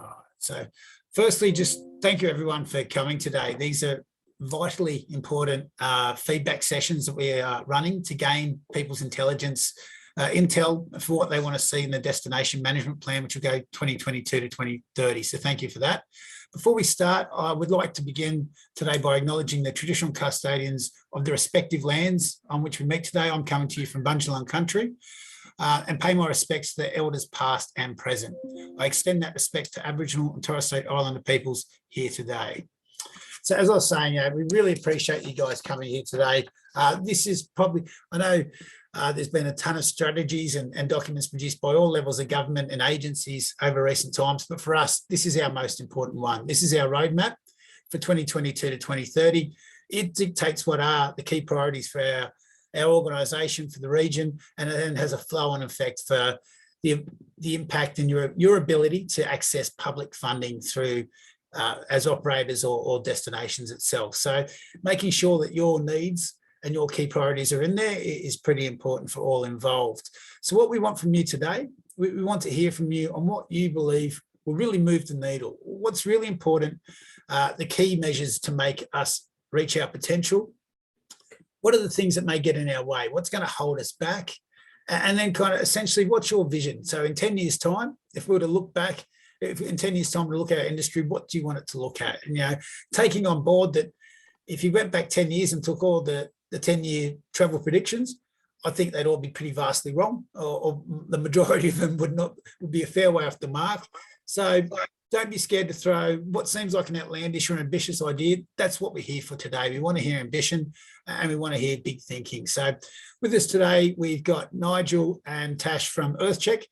All right. So firstly, just thank you everyone for coming today. These are vitally important feedback sessions that we are running to gain people's intel for what they want to see in the destination management plan, which will go 2022 to 2030. So thank you for that. Before we start, I would like to begin today by acknowledging the traditional custodians of the respective lands on which we meet today. I'm coming to you from Bundjalung country and pay my respects to the elders past and present. I extend that respect to Aboriginal and Torres Strait Islander peoples here today. So as I was saying, we really appreciate you guys coming here today. This is probably, I know there's been a ton of strategies and documents produced by all levels of government and agencies over recent times, but for us, this is our most important one. This is our roadmap for 2022 to 2030. It dictates what are the key priorities for our organisation, for the region, and it then has a flow-on effect for the impact and your ability to access public funding through as operators or destinations itself. So making sure that your needs and your key priorities are in there is pretty important for all involved. So what we want from you today, we want to hear from you on what you believe will really move the needle. What's really important, the key measures to make us reach our potential. What are the things that may get in our way? What's going to hold us back? And then kind of essentially, what's your vision? So in 10 years' time, if we were to look back, if in 10 years' time to look at our industry, what do you want it to look at? And, taking on board that if you went back 10 years and took all the 10-year travel predictions, I think they'd all be pretty vastly wrong, or the majority of them would be a fair way off the mark. So don't be scared to throw what seems like an outlandish or ambitious idea. That's what we're here for today. We want to hear ambition and we want to hear big thinking. So with us today, we've got Nigel and Tash from EarthCheck.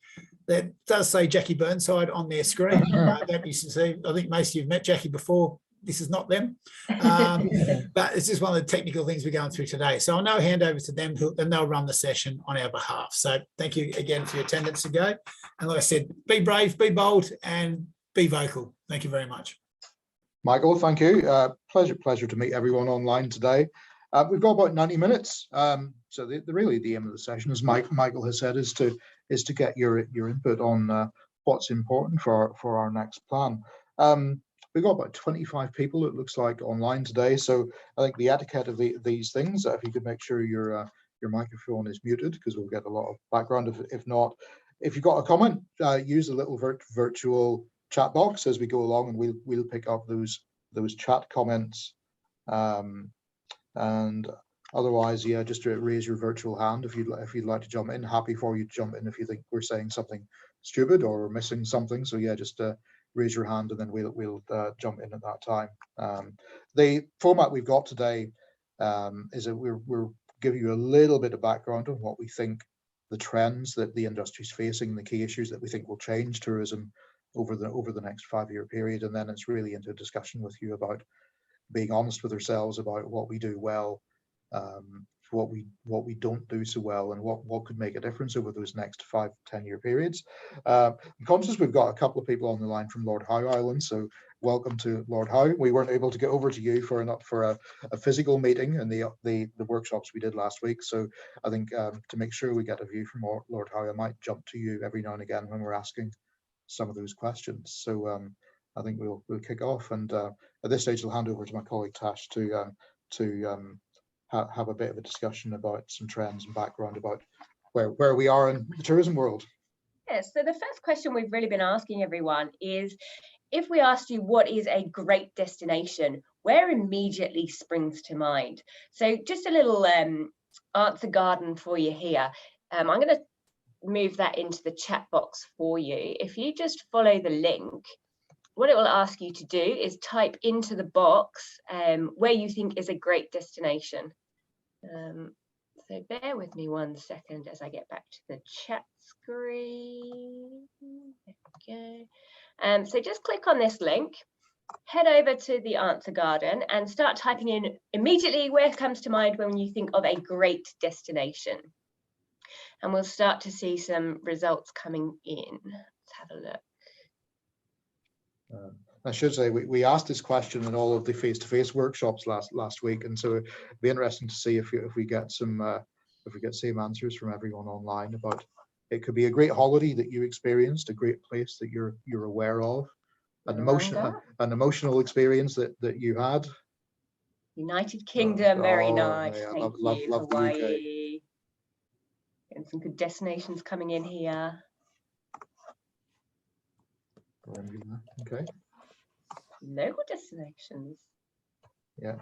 That does say Jackie Burnside on their screen. That you see. I think most of you have met Jackie before. This is not them, but it's just one of the technical things we're going through today. So I'll now hand over to them and they'll run the session on our behalf. So thank you again for your attendance today. And like I said, be brave, be bold, and be vocal. Thank you very much. Michael, thank you. Pleasure to meet everyone online today. We've got about 90 minutes. So really the aim of the session, as Michael has said, is to get your input on what's important for our next plan. We've got about 25 people, it looks like, online today. So I think the etiquette of these things, if you could make sure your microphone is muted, because we'll get a lot of background. If not, if you've got a comment, use the little virtual chat box as we go along, and we'll pick up those chat comments. And otherwise, yeah, just raise your virtual hand if you'd like to jump in. Happy for you to jump in if you think we're saying something stupid or we're missing something. So yeah, just raise your hand and then we'll jump in at that time. The format we've got today is that we're giving you a little bit of background on what we think the trends that the industry's facing, the key issues that we think will change tourism over the next 5-year period, and then it's really into a discussion with you about being honest with ourselves about what we do well, what we don't do so well, and what could make a difference over those next 5-10 year periods. I'm conscious we've got a couple of people on the line from Lord Howe Island, so welcome to Lord Howe. We weren't able to get over to you for a physical meeting and the workshops we did last week, so I think to make sure we get a view from Lord Howe, I might jump to you every now and again when we're asking some of those questions. So I think we'll kick off, and at this stage I'll hand over to my colleague Tash to have a bit of a discussion about some trends and background about where we are in the tourism world. Yes, so the first question we've really been asking everyone is, if we asked you what is a great destination, where immediately springs to mind? So just a little answer garden for you here. I'm going to move that into the chat box for you. If you just follow the link, what it will ask you to do is type into the box where you think is a great destination. So bear with me 1 second as I get back to the chat screen. There we go. So just click on this link, head over to the answer garden and start typing in immediately where comes to mind when you think of a great destination. And we'll start to see some results coming in. Let's have a look. I should say we asked this question in all of the face-to-face workshops last week, and so it'd be interesting to see if we get same answers from everyone online about. It could be a great holiday that you experienced, a great place that you're aware of, an emotional experience that you had. United Kingdom, very nice. Yeah, Thank love you. the UK. Hawaii. And some good destinations coming in here. Okay. Local destinations. Yeah.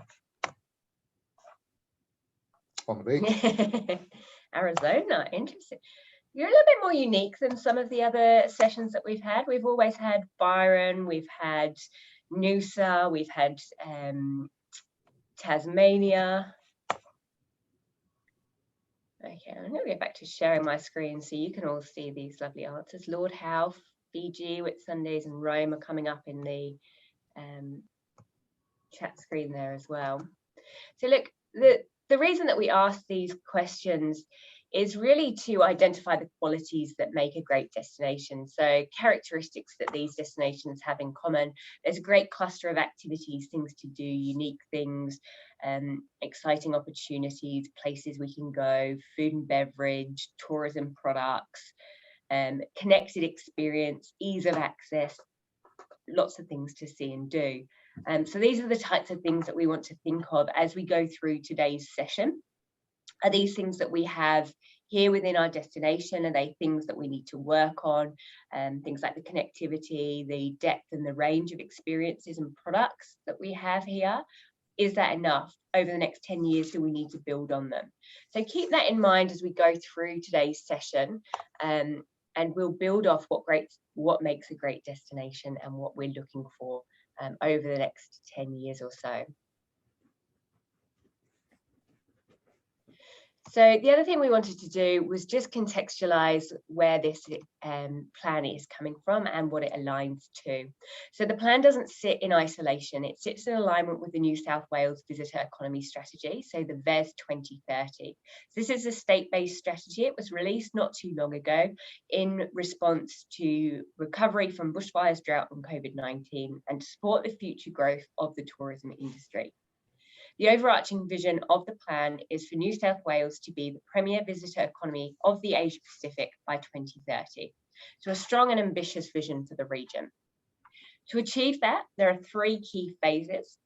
On the beach. Arizona, interesting. You're a little bit more unique than some of the other sessions that we've had. We've always had Byron, we've had Noosa, we've had Tasmania. Okay, I'm going to get back to sharing my screen so you can all see these lovely answers. Lord Howe, Fiji, Whitsundays and Rome are coming up in the chat screen there as well. So look, the reason that we ask these questions is really to identify the qualities that make a great destination. So characteristics that these destinations have in common. There's a great cluster of activities, things to do, unique things, exciting opportunities, places we can go, food and beverage, tourism products, connected experience, ease of access, lots of things to see and do. So these are the types of things that we want to think of as we go through today's session. Are these things that we have here within our destination? Are they things that we need to work on? Things like the connectivity, the depth and the range of experiences and products that we have here. Is that enough? Over the next 10 years, do we need to build on them? So keep that in mind as we go through today's session, and we'll build off what makes a great destination and what we're looking for over the next 10 years or so. So the other thing we wanted to do was just contextualize where this plan is coming from and what it aligns to. So the plan doesn't sit in isolation. It sits in alignment with the New South Wales Visitor Economy Strategy, so the VES 2030. This is a state-based strategy. It was released not too long ago in response to recovery from bushfires, drought and COVID-19 and to support the future growth of the tourism industry. The overarching vision of the plan is for New South Wales to be the premier visitor economy of the Asia Pacific by 2030. So a strong and ambitious vision for the region. To achieve that, there are 3 key phases.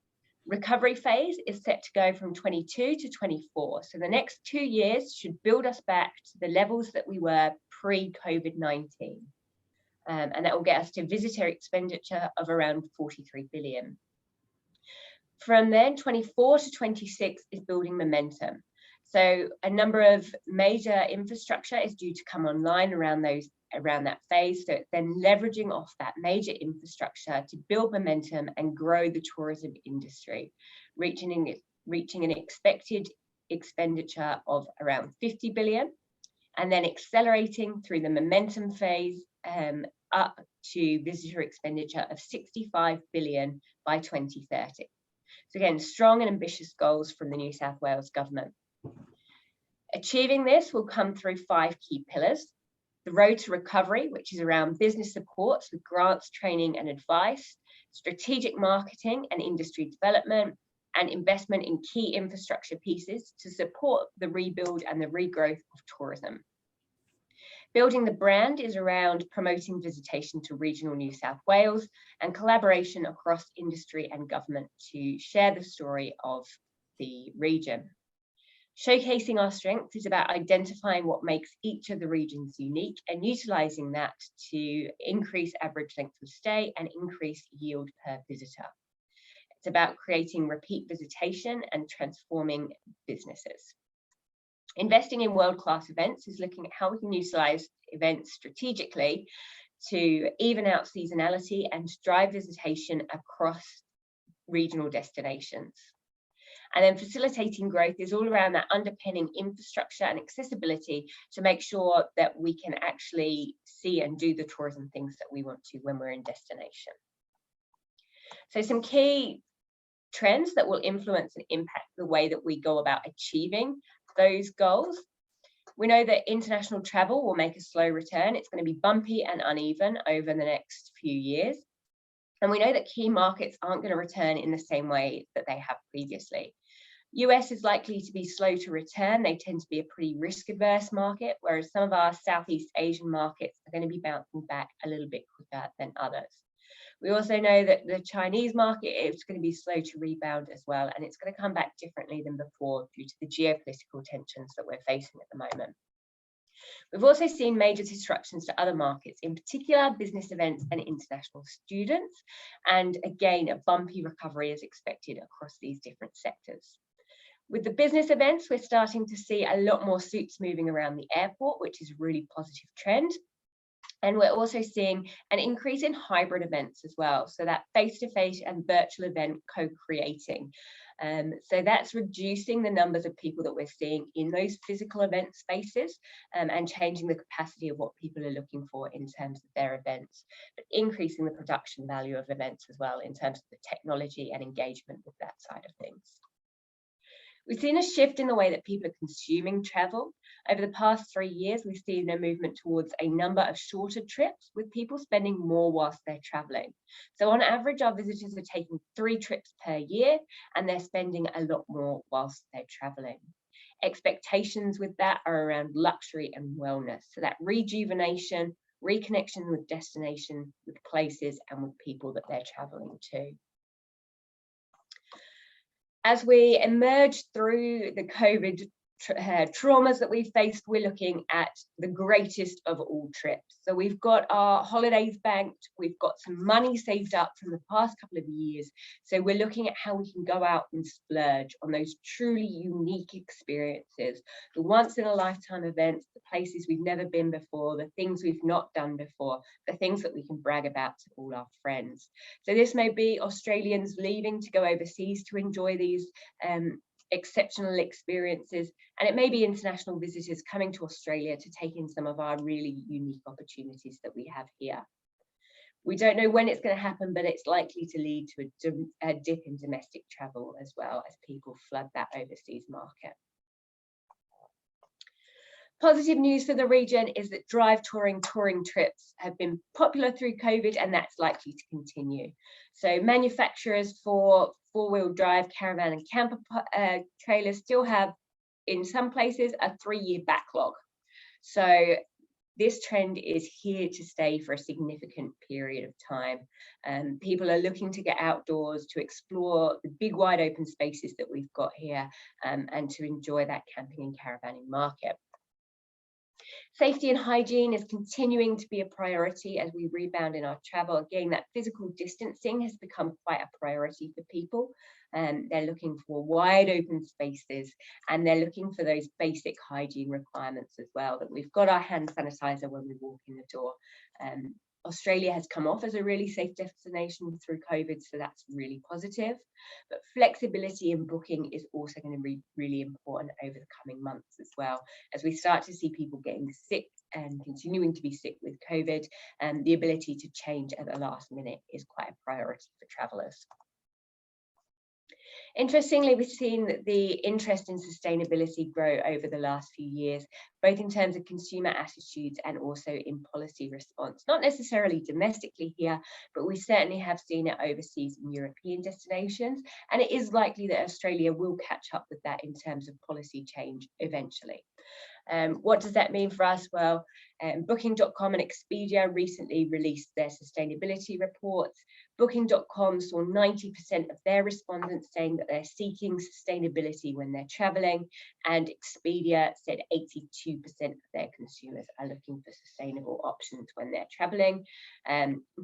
Recovery phase is set to go from 22 to 24. So the next 2 years should build us back to the levels that we were pre-COVID-19. And that will get us to visitor expenditure of around 43 billion. From then, 24 to 26 is building momentum. So a number of major infrastructure is due to come online around that phase. So then leveraging off that major infrastructure to build momentum and grow the tourism industry, reaching an expected expenditure of around 50 billion, and then accelerating through the momentum phase up to visitor expenditure of 65 billion by 2030. So again, strong and ambitious goals from the New South Wales government. Achieving this will come through 5 key pillars. The road to recovery, which is around business supports with grants, training and advice, strategic marketing and industry development, and investment in key infrastructure pieces to support the rebuild and the regrowth of tourism. Building the brand is around promoting visitation to regional New South Wales and collaboration across industry and government to share the story of the region. Showcasing our strengths is about identifying what makes each of the regions unique and utilising that to increase average length of stay and increase yield per visitor. It's about creating repeat visitation and transforming businesses. Investing in world-class events is looking at how we can utilise events strategically to even out seasonality and to drive visitation across regional destinations. And then facilitating growth is all around that underpinning infrastructure and accessibility to make sure that we can actually see and do the tourism things that we want to when we're in destination. So some key trends that will influence and impact the way that we go about achieving those goals. We know that international travel will make a slow return. It's going to be bumpy and uneven over the next few years. And we know that key markets aren't going to return in the same way that they have previously. US is likely to be slow to return. They tend to be a pretty risk-averse market, whereas some of our Southeast Asian markets are going to be bouncing back a little bit quicker than others. We also know that the Chinese market is going to be slow to rebound as well, and it's going to come back differently than before due to the geopolitical tensions that we're facing at the moment. We've also seen major disruptions to other markets, in particular business events and international students. And again, a bumpy recovery is expected across these different sectors. With the business events, we're starting to see a lot more suits moving around the airport, which is a really positive trend. And we're also seeing an increase in hybrid events as well. So that face-to-face and virtual event co-creating. So that's reducing the numbers of people that we're seeing in those physical event spaces and changing the capacity of what people are looking for in terms of their events, but increasing the production value of events as well in terms of the technology and engagement with that side of things. We've seen a shift in the way that people are consuming travel. Over the past 3 years, we've seen a movement towards a number of shorter trips with people spending more whilst they're traveling. So on average, our visitors are taking 3 trips per year and they're spending a lot more whilst they're traveling. Expectations with that are around luxury and wellness. So that rejuvenation, reconnection with destination, with places and with people that they're traveling to. As we emerge through the COVID traumas that we've faced, we're looking at the greatest of all trips. So we've got our holidays banked, we've got some money saved up from the past couple of years. So we're looking at how we can go out and splurge on those truly unique experiences, the once in a lifetime events, the places we've never been before, the things we've not done before, the things that we can brag about to all our friends. So this may be Australians leaving to go overseas to enjoy these exceptional experiences, and it may be international visitors coming to Australia to take in some of our really unique opportunities that we have here. We don't know when it's going to happen, but it's likely to lead to a dip in domestic travel as well as people flood that overseas market. Positive news for the region is that drive touring trips have been popular through COVID, and that's likely to continue. So manufacturers for four-wheel drive caravan and camper trailers still have, in some places, a 3-year backlog. So this trend is here to stay for a significant period of time. People are looking to get outdoors, to explore the big wide open spaces that we've got here, and to enjoy that camping and caravanning market. Safety and hygiene is continuing to be a priority as we rebound in our travel. Again, that physical distancing has become quite a priority for people. They're looking for wide open spaces and they're looking for those basic hygiene requirements as well, that we've got our hand sanitizer when we walk in the door. Australia has come off as a really safe destination through COVID, so that's really positive. But flexibility in booking is also going to be really important over the coming months as well, as we start to see people getting sick and continuing to be sick with COVID, and the ability to change at the last minute is quite a priority for travellers. Interestingly, we've seen that the interest in sustainability grow over the last few years, both in terms of consumer attitudes and also in policy response. Not necessarily domestically here, but we certainly have seen it overseas in European destinations, and it is likely that Australia will catch up with that in terms of policy change eventually. What does that mean for us? Well, Booking.com and Expedia recently released their sustainability reports. Booking.com saw 90% of their respondents saying that they're seeking sustainability when they're traveling, and Expedia said 82% of their consumers are looking for sustainable options when they're traveling.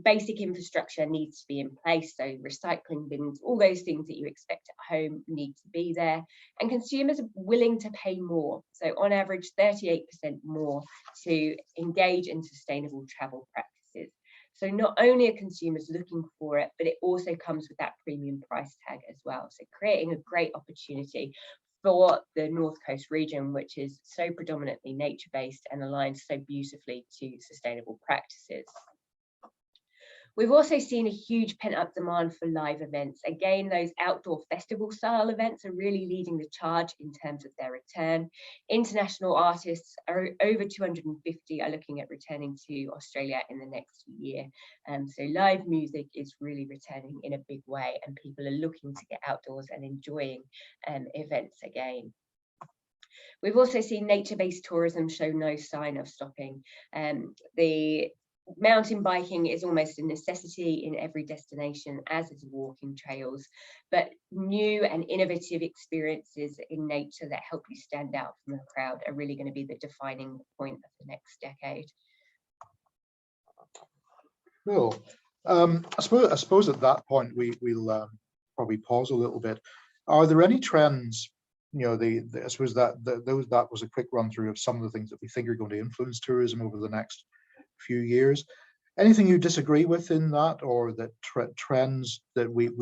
Basic infrastructure needs to be in place, so recycling bins, all those things that you expect at home need to be there, and consumers are willing to pay more. So on average, 38% more to engage in sustainable travel practices. So not only are consumers looking for it, but it also comes with that premium price tag as well. So creating a great opportunity for the North Coast region, which is so predominantly nature-based and aligns so beautifully to sustainable practices. We've also seen a huge pent-up demand for live events. Again, those outdoor festival style events are really leading the charge in terms of their return. International artists, are over 250, are looking at returning to Australia in the next year. So live music is really returning in a big way, and people are looking to get outdoors and enjoying events again. We've also seen nature-based tourism show no sign of stopping. The mountain biking is almost a necessity in every destination, as is walking trails, but new and innovative experiences in nature that help you stand out from the crowd are really going to be the defining point of the next decade. Cool. I suppose at that point we'll probably pause a little bit. Are there any trends? You know, I suppose that was a quick run through of some of the things that we think are going to influence tourism over the next few years. Anything you disagree with in that, or that trends that we've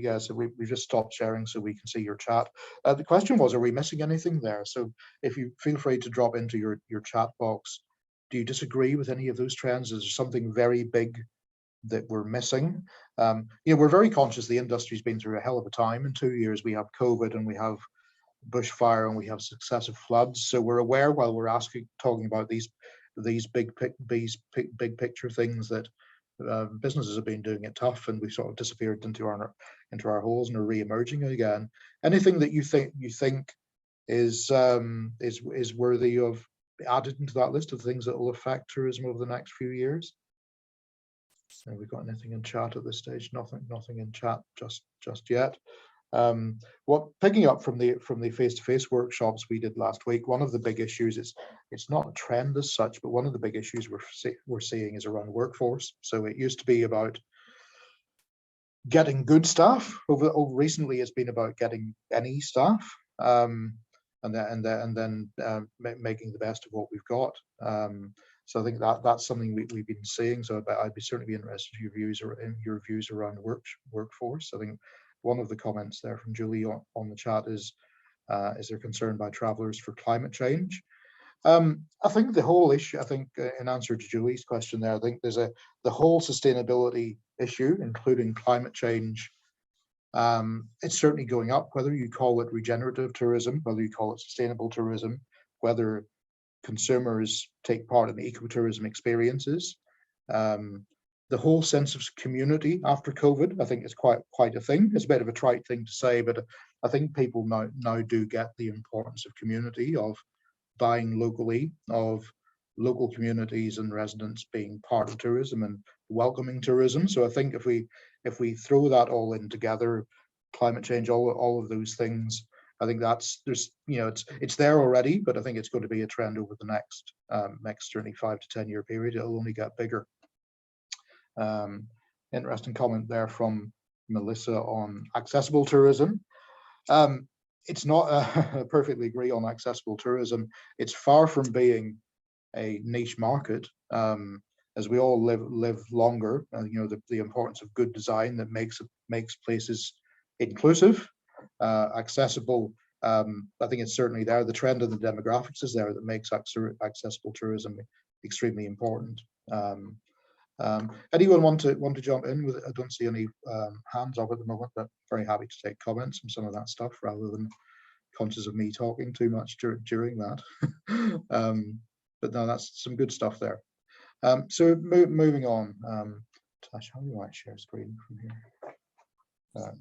yeah, so we just stopped sharing so we can see your chat. The question was, are we missing anything there? So if you feel free to drop into your chat box, do you disagree with any of those trends? Is there something very big that we're missing? You know, we're very conscious the industry's been through a hell of a time. In 2 years, we have COVID and we have bushfire and we have successive floods. So we're aware, while we're talking about these big picture things, that businesses have been doing it tough, and we've sort of disappeared into our holes and are re-emerging again. Anything that you think is worthy of added into that list of things that will affect tourism over the next few years? Have we got anything in chat at this stage? Nothing in chat just yet. Picking up from the face-to-face workshops we did last week, one of the big issues is, it's not a trend as such, but one of the big issues we're seeing is around workforce. So it used to be about getting good staff. Over recently, it's been about getting any staff, and then making the best of what we've got. So I think that's something we've been seeing. So I'd be certainly interested in your views around workforce. I think one of the comments there from Julie on the chat is they're concerned by travellers for climate change. I think the whole issue, in answer to Julie's question there, I think there's the whole sustainability issue, including climate change. It's certainly going up, whether you call it regenerative tourism, whether you call it sustainable tourism, whether consumers take part in ecotourism experiences. The whole sense of community after COVID, I think, is quite a thing. It's a bit of a trite thing to say, but I think people now do get the importance of community, of buying locally, of local communities and residents being part of tourism and welcoming tourism. So I think if we throw that all in together, climate change, all of those things, I think it's there already, but I think it's going to be a trend over the next certainly 5 to 10 year period. It'll only get bigger. Interesting comment there from Melissa on accessible tourism. It's not I perfectly agree on accessible tourism. It's far from being a niche market. As we all live longer, you know, the importance of good design that makes places inclusive, accessible. I think it's certainly there. The trend of the demographics is there that makes accessible tourism extremely important. Anyone want to jump in with it? I don't see any hands up at the moment, but very happy to take comments on some of that stuff rather than conscious of me talking too much during that. But no, that's some good stuff there. So moving on. Tash, how do I share screen from here?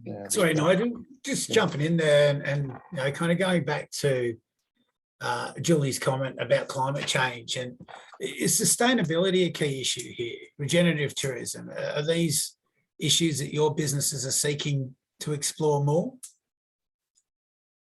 Yeah, sorry, Nigel, just jumping in there and you know, kind of going back to Julie's comment about climate change, and is sustainability a key issue here? Regenerative tourism, are these issues that your businesses are seeking to explore more?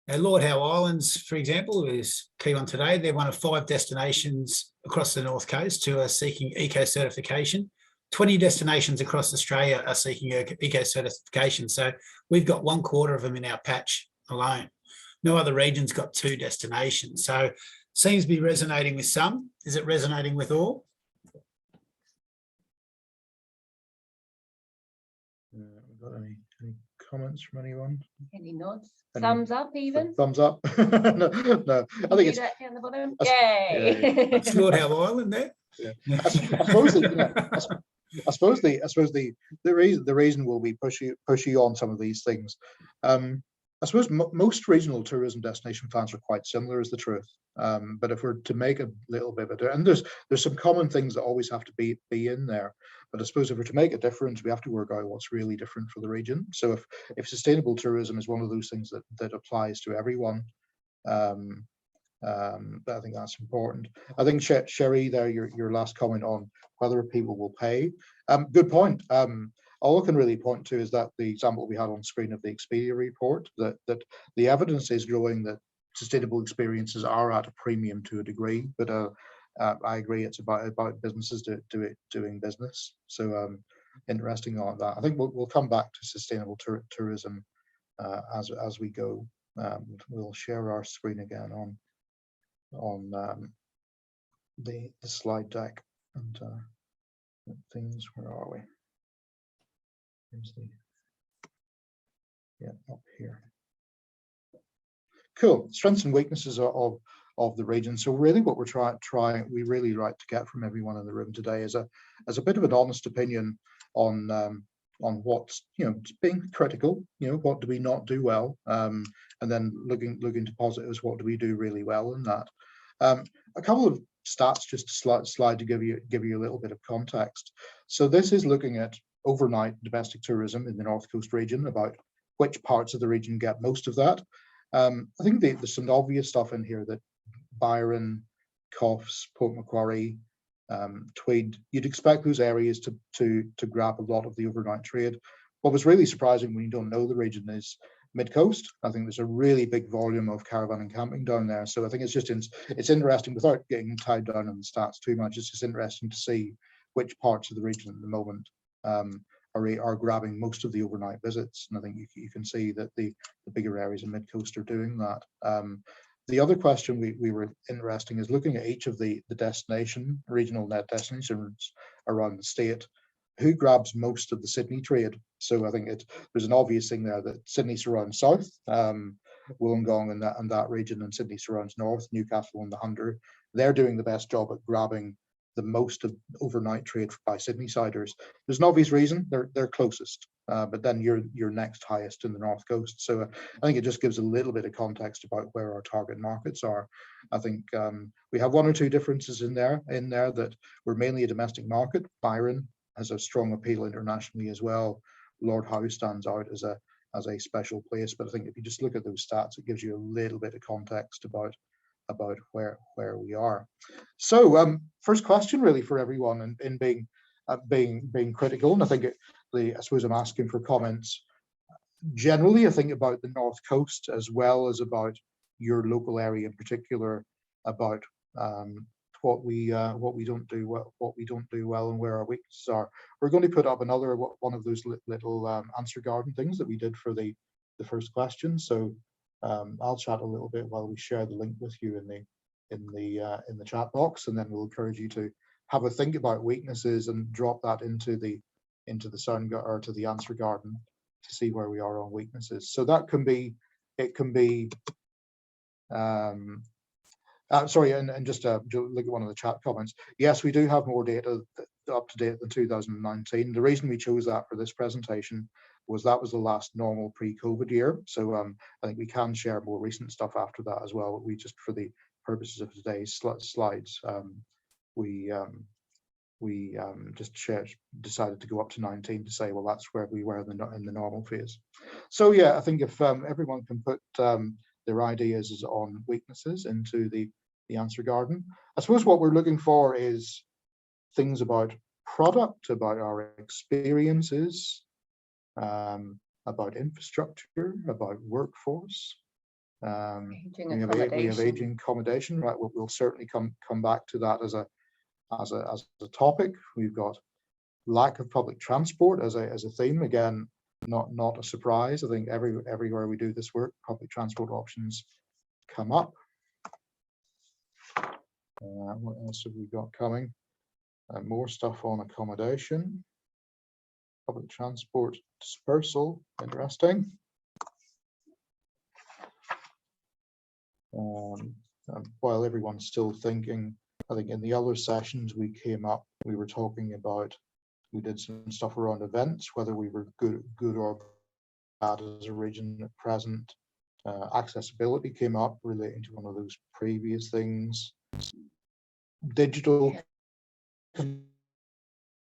Now, Lord Howe Islands, for example, is key on today. They're one of 5 destinations across the North Coast who are seeking eco certification. 20 destinations across Australia are seeking eco certification. So we've got 1/4 of them in our patch alone. No other region's got 2 destinations. So seems to be resonating with some. Is it resonating with all? Got any comments from anyone? Any nods? Thumbs up, even? Thumbs up? No, I think it's that down the bottom. Yay! Yeah. It's Lord Howe Island there. Yeah. I suppose the reason we'll be pushy on some of these things. I suppose most regional tourism destination plans are quite similar, is the truth. But if we're to make a little bit of it, and there's some common things that always have to be in there. But I suppose if we're to make a difference, we have to work out what's really different for the region. So if sustainable tourism is one of those things that applies to everyone, But I think that's important. I think Sherry, there, your last comment on whether people will pay. Good point. All I can really point to is that the example we had on screen of the Expedia report, that the evidence is growing that sustainable experiences are at a premium to a degree, but I agree it's about businesses doing business. So interesting on that. I think we'll come back to sustainable tourism as we go. We'll share our screen again on the slide deck and things. Where are we? Yeah, up here. Cool. Strengths and weaknesses of the region. So really what we're we really like to get from everyone in the room today is a bit of an honest opinion on what's, being critical, what do we not do well, and then looking to positives, what do we do really well in that. A couple of stats, just a slide to give you a little bit of context. So this is looking at overnight domestic tourism in the North Coast region, about which parts of the region get most of that. I think there's some obvious stuff in here that Byron, Coffs, Port Macquarie, Tweed, you'd expect those areas to grab a lot of the overnight trade. What was really surprising when you don't know the region is mid-coast. I think there's a really big volume of caravan and camping down there. So I think it's interesting, without getting tied down on the stats too much, it's just interesting to see which parts of the region at the moment are grabbing most of the overnight visits. And I think you can see that the bigger areas in mid-coast are doing that. The other question we were interesting is looking at each of the regional net destinations around the state. Who grabs most of the Sydney trade? So I think there's an obvious thing there that Sydney surrounds south, Wollongong and that region, and Sydney surrounds north, Newcastle and the Hunter. They're doing the best job at grabbing the most of overnight trade by Sydney siders. There's an obvious reason, they're closest, but then you're next highest in the North Coast. So I think it just gives a little bit of context about where our target markets are. I think we have one or two differences in there that we're mainly a domestic market. Byron has a strong appeal internationally as well. Lord Howe stands out as a special place, but I think if you just look at those stats, it gives you a little bit of context about where we are. So first question really for everyone in being critical, and I think I suppose I'm asking for comments generally, I think, about the North Coast as well as about your local area in particular, about what we don't do well and where our weaknesses are. We're going to put up another one of those little answer garden things that we did for the first question. So I'll chat a little bit while we share the link with you in the chat box, and then we'll encourage you to have a think about weaknesses and drop that into the sound or to the answer garden to see where we are on weaknesses. So that can be, sorry, and just look at one of the chat comments. Yes, we do have more data up to date than 2019. The reason we chose that for this presentation was that was the last normal pre-COVID year. So I think we can share more recent stuff after that as well. We just, for the purposes of today's slides, we just decided to go up to 19 to say, well, that's where we were in the normal phase. So yeah, I think if everyone can put their ideas on weaknesses into the answer garden. I suppose what we're looking for is things about product, about our experiences, about infrastructure, about workforce. We have aging accommodation, right? We'll certainly come back to that as a topic. We've got lack of public transport as a theme. Again, not a surprise. I think everywhere we do this work, public transport options come up. What else have we got coming? More stuff on accommodation. Public transport dispersal, interesting. While everyone's still thinking, I think in the other sessions we were talking about, we did some stuff around events, whether we were good or bad as a region at present. Accessibility came up relating to one of those previous things. Digital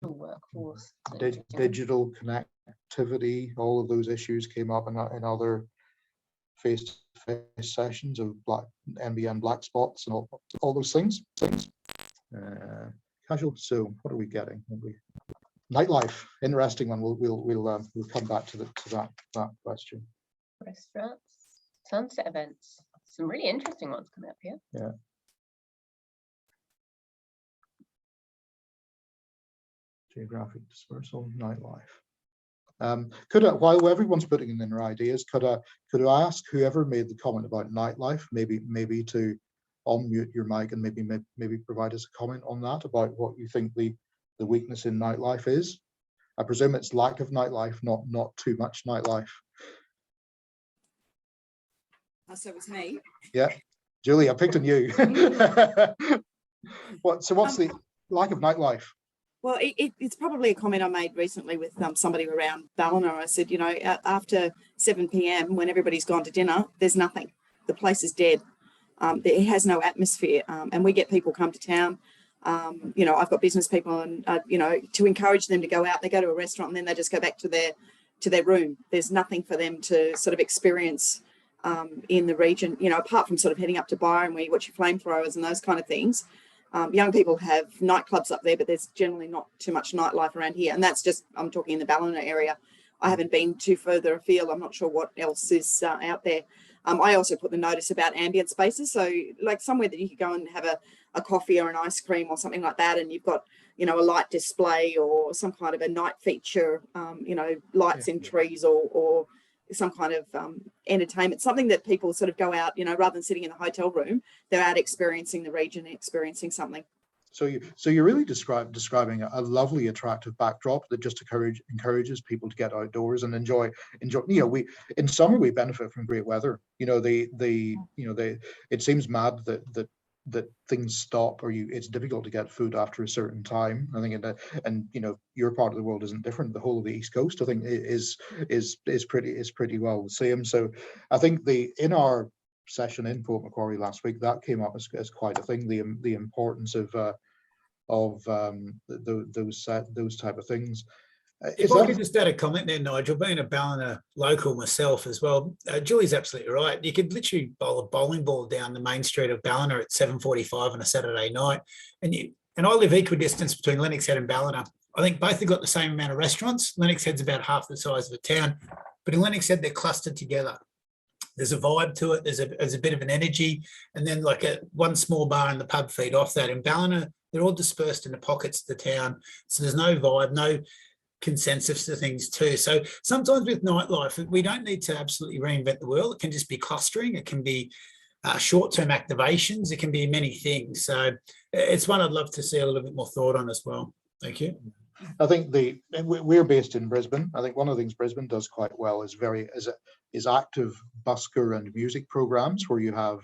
workforce, digital connectivity, all of those issues came up in other face-to-face sessions of NBN black spots and all those things. Casual. So what are we getting? Nightlife, interesting one. We'll come back to that question. Restaurants, sunset events, some really interesting ones coming up here. Yeah. Geographic dispersal, nightlife. While everyone's putting in their ideas, could I ask whoever made the comment about nightlife, maybe to unmute your mic and maybe provide us a comment on that, about what you think the weakness in nightlife is. I presume it's lack of nightlife, not too much nightlife. So it was me. Yeah, Julie, I picked on you. What's the lack of nightlife? Well, it's probably a comment I made recently with somebody around Ballina. I said, after 7 p.m, when everybody's gone to dinner, there's nothing. The place is dead. It has no atmosphere, and we get people come to town. I've got business people, and to encourage them to go out, they go to a restaurant and then they just go back to their room. There's nothing for them to sort of experience in the region, apart from sort of heading up to Byron where you watch your flamethrowers and those kind of things. Young people have nightclubs up there, but there's generally not too much nightlife around here. And that's just, I'm talking in the Ballina area. I haven't been too further afield. I'm not sure what else is out there. I also put the notice about ambient spaces. So like somewhere that you could go and have a coffee or an ice cream or something like that. And you've got, a light display or some kind of a night feature, lights in trees or some kind of entertainment, something that people sort of go out, rather than sitting in the hotel room, they're out experiencing the region, experiencing something. So you're really describing a lovely, attractive backdrop that just encourages people to get outdoors and enjoy. We in summer we benefit from great weather. It seems mad that things stop, or it's difficult to get food after a certain time. I think, and your part of the world isn't different. The whole of the East Coast, I think, is pretty well the same. So I think in our session in Port Macquarie last week, that came up as quite a thing. The importance of those type of things. If I could just add a comment there, Nigel, being a Ballina local myself as well, Julie's absolutely right. You could literally bowl a bowling ball down the main street of Ballina at 7:45 on a Saturday night. And I live equidistance between Lennox Head and Ballina. I think both have got the same amount of restaurants. Lennox Head's about half the size of the town, but in Lennox Head, they're clustered together. There's a vibe to it. There's a bit of an energy. And then like one small bar and the pub feed off that. In Ballina, they're all dispersed in the pockets of the town. So there's no vibe, no consensus to things too. So sometimes with nightlife, we don't need to absolutely reinvent the wheel. It can just be clustering. It can be short-term activations. It can be many things. So it's one I'd love to see a little bit more thought on as well. Thank you. I think we're based in Brisbane. I think one of the things Brisbane does quite well is active busker and music programs where you have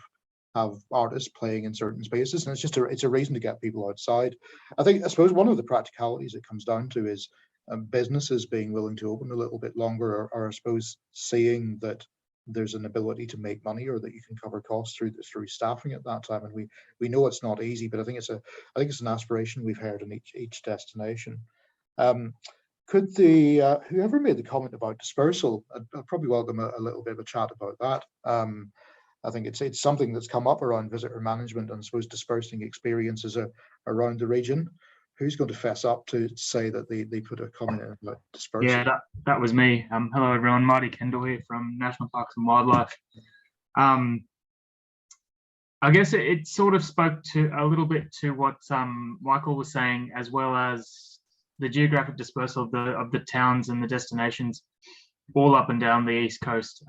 artists playing in certain spaces, and it's a reason to get people outside. I suppose one of the practicalities it comes down to is businesses being willing to open a little bit longer, or I suppose seeing that there's an ability to make money, or that you can cover costs through staffing at that time. And we know it's not easy, but I think it's an aspiration we've heard in each destination. Could whoever made the comment about dispersal, I'd probably welcome a little bit of a chat about that. I think it's something that's come up around visitor management and I suppose dispersing experiences around the region. Who's going to fess up to say that they put a comment in about dispersal? Yeah, that was me. Hello everyone, Marty Kendall here from National Parks and Wildlife. I guess it sort of spoke to a little bit to what Michael was saying, as well as the geographic dispersal of the towns and the destinations all up and down the East Coast.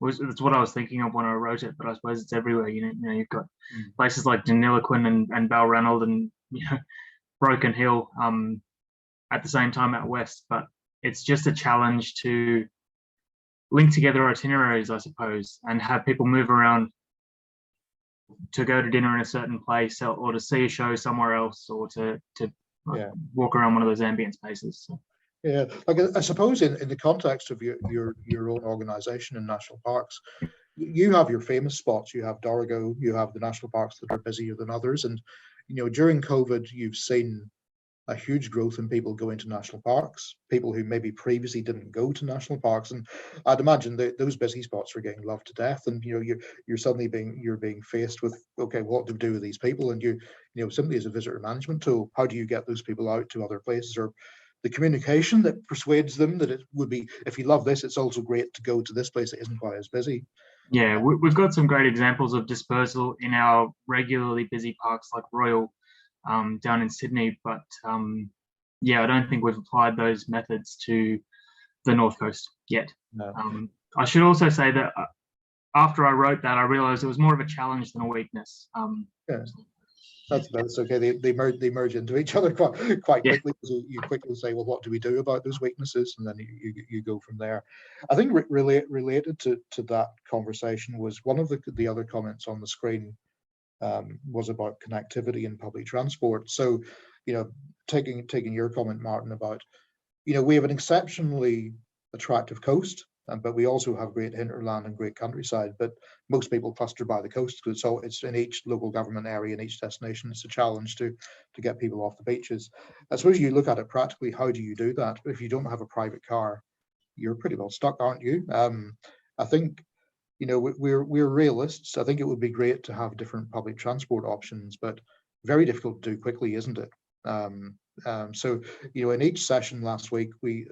That's what I was thinking of when I wrote it, but I suppose it's everywhere. You've got places like Deniliquin and Balranald and Broken Hill at the same time out west, but it's just a challenge to link together itineraries, I suppose, and have people move around to go to dinner in a certain place, or to see a show somewhere else, or to walk around one of those ambient spaces. So. Yeah, like I suppose in the context of your own organisation in national parks, you have your famous spots. You have Dorrigo, you have the national parks that are busier than others, and during COVID, you've seen a huge growth in people going to national parks, people who maybe previously didn't go to national parks. And I'd imagine that those busy spots are getting loved to death. And you're suddenly being faced with, okay, what to do with these people? And simply as a visitor management tool, how do you get those people out to other places, or the communication that persuades them that it would be, if you love this, it's also great to go to this place that isn't quite as busy. Yeah, we've got some great examples of dispersal in our regularly busy parks like Royal down in Sydney, but yeah, I don't think we've applied those methods to the North Coast yet. No. I should also say that after I wrote that, I realised it was more of a challenge than a weakness. Yeah. That's okay. They merge into each other quite quickly. So you quickly say, well, what do we do about those weaknesses? And then you go from there. I think related to that conversation was one of the other comments on the screen was about connectivity in public transport. So, taking your comment, Martin, about, we have an exceptionally attractive coast, but we also have great hinterland and great countryside. But most people cluster by the coast, because it's in each local government area, in each destination. It's a challenge to get people off the beaches. I suppose you look at it practically, how do you do that? If you don't have a private car, you're pretty well stuck, aren't you? I think, we're realists. I think it would be great to have different public transport options, but very difficult to do quickly, isn't it? So, in each session last week, we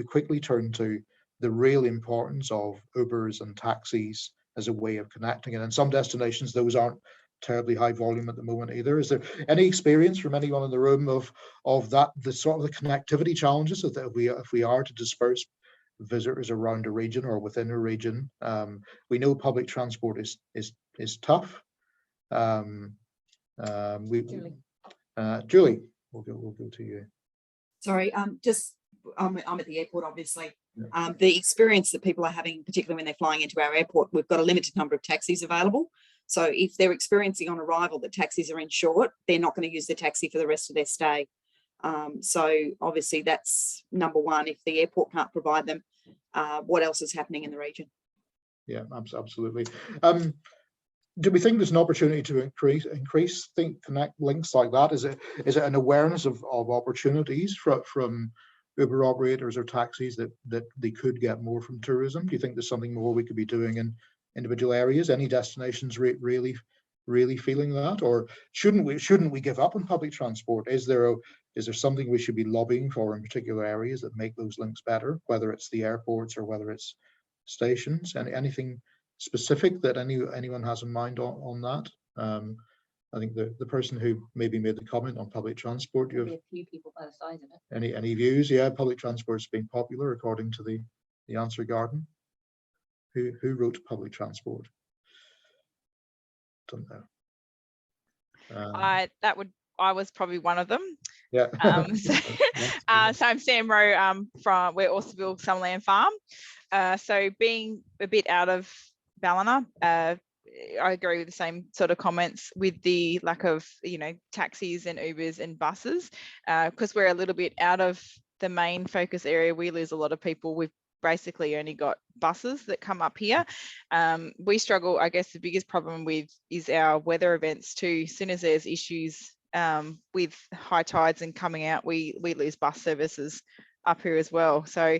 quickly turned to the real importance of Ubers and taxis as a way of connecting. And in some destinations, those aren't terribly high volume at the moment either. Is there any experience from anyone in the room of that, the sort of the connectivity challenges that if we are to disperse visitors around a region or within a region? We know public transport is tough. Julie, we'll go to you. Sorry, I'm at the airport, obviously. The experience that people are having, particularly when they're flying into our airport, we've got a limited number of taxis available. So if they're experiencing on arrival that taxis are in short, they're not going to use the taxi for the rest of their stay. So obviously that's number one. If the airport can't provide them, what else is happening in the region? Yeah, absolutely. Do we think there's an opportunity to increase connect links like that? Is it an awareness of opportunities from Uber operators or taxis that they could get more from tourism? Do you think there's something more we could be doing in individual areas? Any destinations really feeling that, or shouldn't we give up on public transport? Is there something we should be lobbying for in particular areas that make those links better, whether it's the airports or whether it's stations? Anything specific that anyone has in mind on that? I think the person who maybe made the comment on public transport, you have a few people by the side of it. Any views? Yeah, public transport's been popular according to the answer garden. Who wrote public transport? Don't know. I was probably one of them. Yeah. So I'm Sam Rowe from we're Orsterville Summerland Farm. So being a bit out of Ballina, I agree with the same sort of comments with the lack of taxis and Ubers and buses, because we're a little bit out of the main focus area. We lose a lot of people. We've basically only got buses that come up here. We struggle, I guess the biggest problem with is our weather events too. As soon as there's issues with high tides and coming out, we lose bus services up here as well. So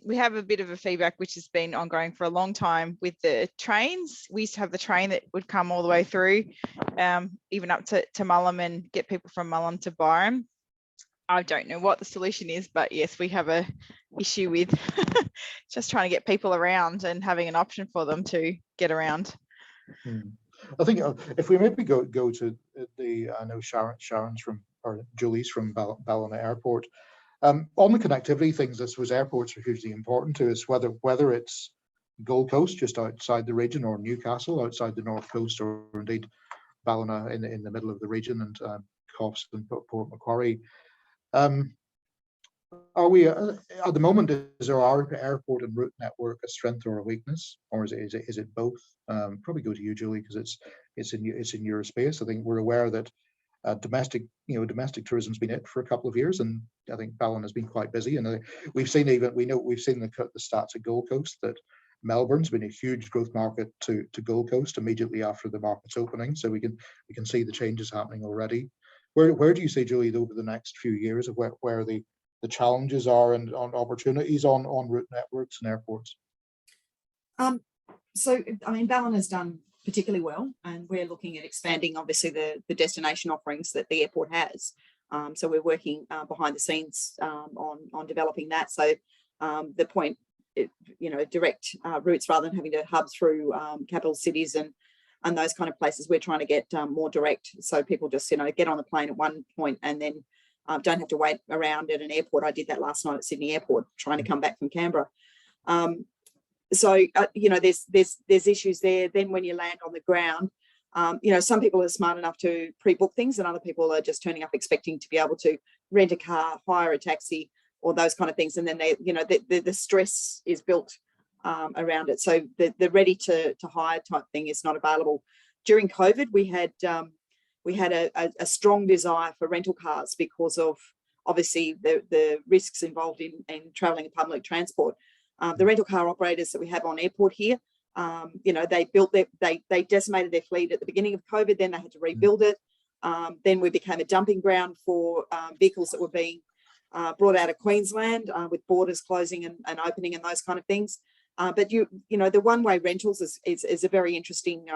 we have a bit of a feedback which has been ongoing for a long time with the trains. We used to have the train that would come all the way through, even up to Mullum, and get people from Mullum to Byron. I don't know what the solution is, but yes, we have a issue with just trying to get people around and having an option for them to get around. I think if we maybe go to I know Sharon's from, or Julie's from Ballina Airport. On the connectivity things, this was airports are hugely important to us, whether it's Gold Coast just outside the region, or Newcastle outside the North Coast, or indeed Ballina in the middle of the region, and Coffs and Port Macquarie. Are we at the moment, is our airport and route network a strength or a weakness, or is it both? Probably go to you, Julie, because it's in your space. I think we're aware that domestic tourism's been it for a couple of years, and I think Ballina has been quite busy. And we've seen the stats at Gold Coast that Melbourne's been a huge growth market to Gold Coast immediately after the market's opening. So we can see the changes happening already. Where do you see, Julie, over the next few years of where the challenges are and on opportunities on route networks and airports? So, I mean, Ballina's done particularly well, and we're looking at expanding, obviously, the destination offerings that the airport has. So we're working behind the scenes on developing that. So the point, direct routes rather than having to hub through capital cities and those kind of places. We're trying to get more direct, so people just get on the plane at one point and then don't have to wait around at an airport. I did that last night at Sydney Airport, trying to come back from Canberra. So there's issues there. Then when you land on the ground, some people are smart enough to pre-book things, and other people are just turning up expecting to be able to rent a car, hire a taxi, or those kind of things. And then the stress is built around it. So the ready to hire type thing is not available. During COVID, we had a strong desire for rental cars because of obviously the risks involved in traveling in public transport. The rental car operators that we have on airport here, they decimated their fleet at the beginning of COVID. Then they had to rebuild it. Then we became a dumping ground for vehicles that were being brought out of Queensland with borders closing and opening and those kind of things. But the one-way rentals is a very interesting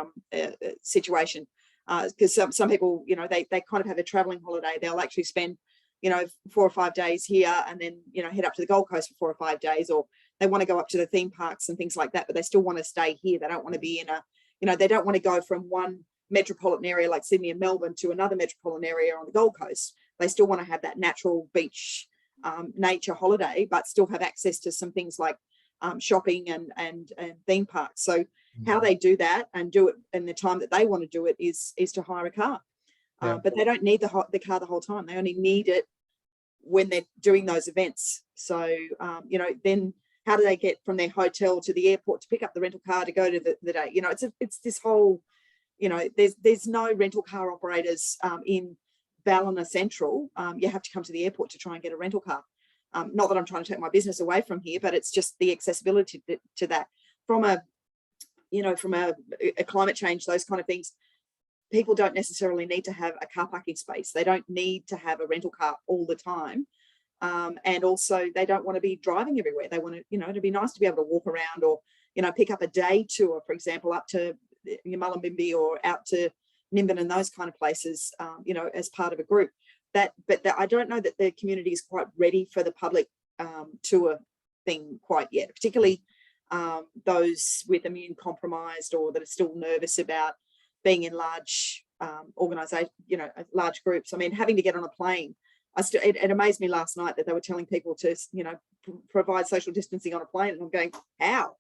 situation, because some people, they kind of have a traveling holiday. They'll actually spend 4 or 5 days here and then head up to the Gold Coast for 4 or 5 days, or they want to go up to the theme parks and things like that, but they still want to stay here. They don't want to be in they don't want to go from one metropolitan area like Sydney and Melbourne to another metropolitan area on the Gold Coast. They still want to have that natural beach nature holiday, but still have access to some things like shopping and theme parks. So how they do that and do it in the time that they want to do it is to hire a car. But they don't need the car the whole time. They only need it when they're doing those events. So then how do they get from their hotel to the airport to pick up the rental car to go to the day? It's this whole, there's no rental car operators in Ballina Central. You have to come to the airport to try and get a rental car. Not that I'm trying to take my business away from here, but it's just the accessibility to that. From a climate change, those kind of things, people don't necessarily need to have a car parking space. They don't need to have a rental car all the time. And also they don't want to be driving everywhere. They want to, it'd be nice to be able to walk around or, pick up a day tour, for example, up to Mullumbimby or out to Nimbin and those kind of places, as part of a group. But I don't know that the community is quite ready for the public tour thing quite yet, particularly those with immune compromised or that are still nervous about being in large organisation, large groups. I mean, having to get on a plane. It amazed me last night that they were telling people to, provide social distancing on a plane, and I'm going, how?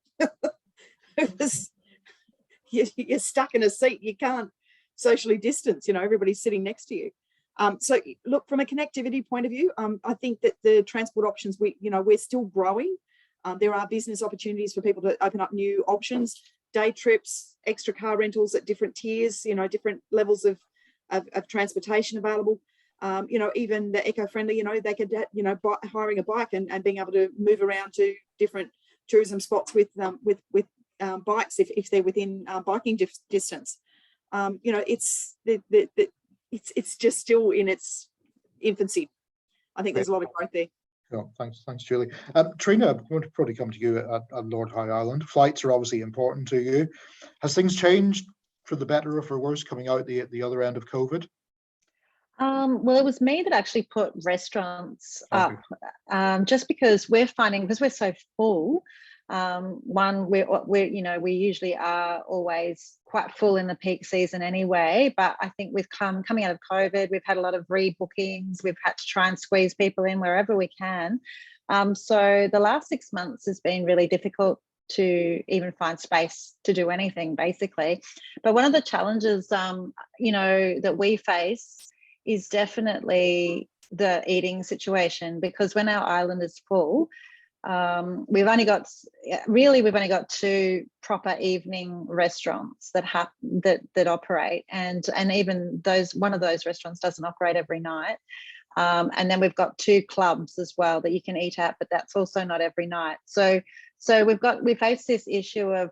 You're stuck in a seat. You can't socially distance. Everybody's sitting next to you. So look, from a connectivity point of view, I think that the transport options we're still growing. There are business opportunities for people to open up new options, day trips, extra car rentals at different tiers, different levels of transportation available. Even the eco-friendly, they could, hiring a bike and being able to move around to different tourism spots with bikes if they're within biking distance. It's just still in its infancy. I think there's a lot of growth there. Oh, thanks, Julie. Trina, I'm going to probably come to you at Lord Howe Island. Flights are obviously important to you. Has things changed for the better or for worse coming out the other end of COVID? Well, it was me that actually put restaurants up, just because we're finding, because we're so full. One, we usually are always quite full in the peak season anyway, but I think with coming out of COVID, we've had a lot of rebookings. We've had to try and squeeze people in wherever we can. So the last 6 months has been really difficult to even find space to do anything, basically. But one of the challenges, that we face is definitely the eating situation, because when our island is full, we've only got 2 proper evening restaurants that operate, and even one of those restaurants doesn't operate every night. And then we've got 2 clubs as well that you can eat at, but that's also not every night. So we face this issue of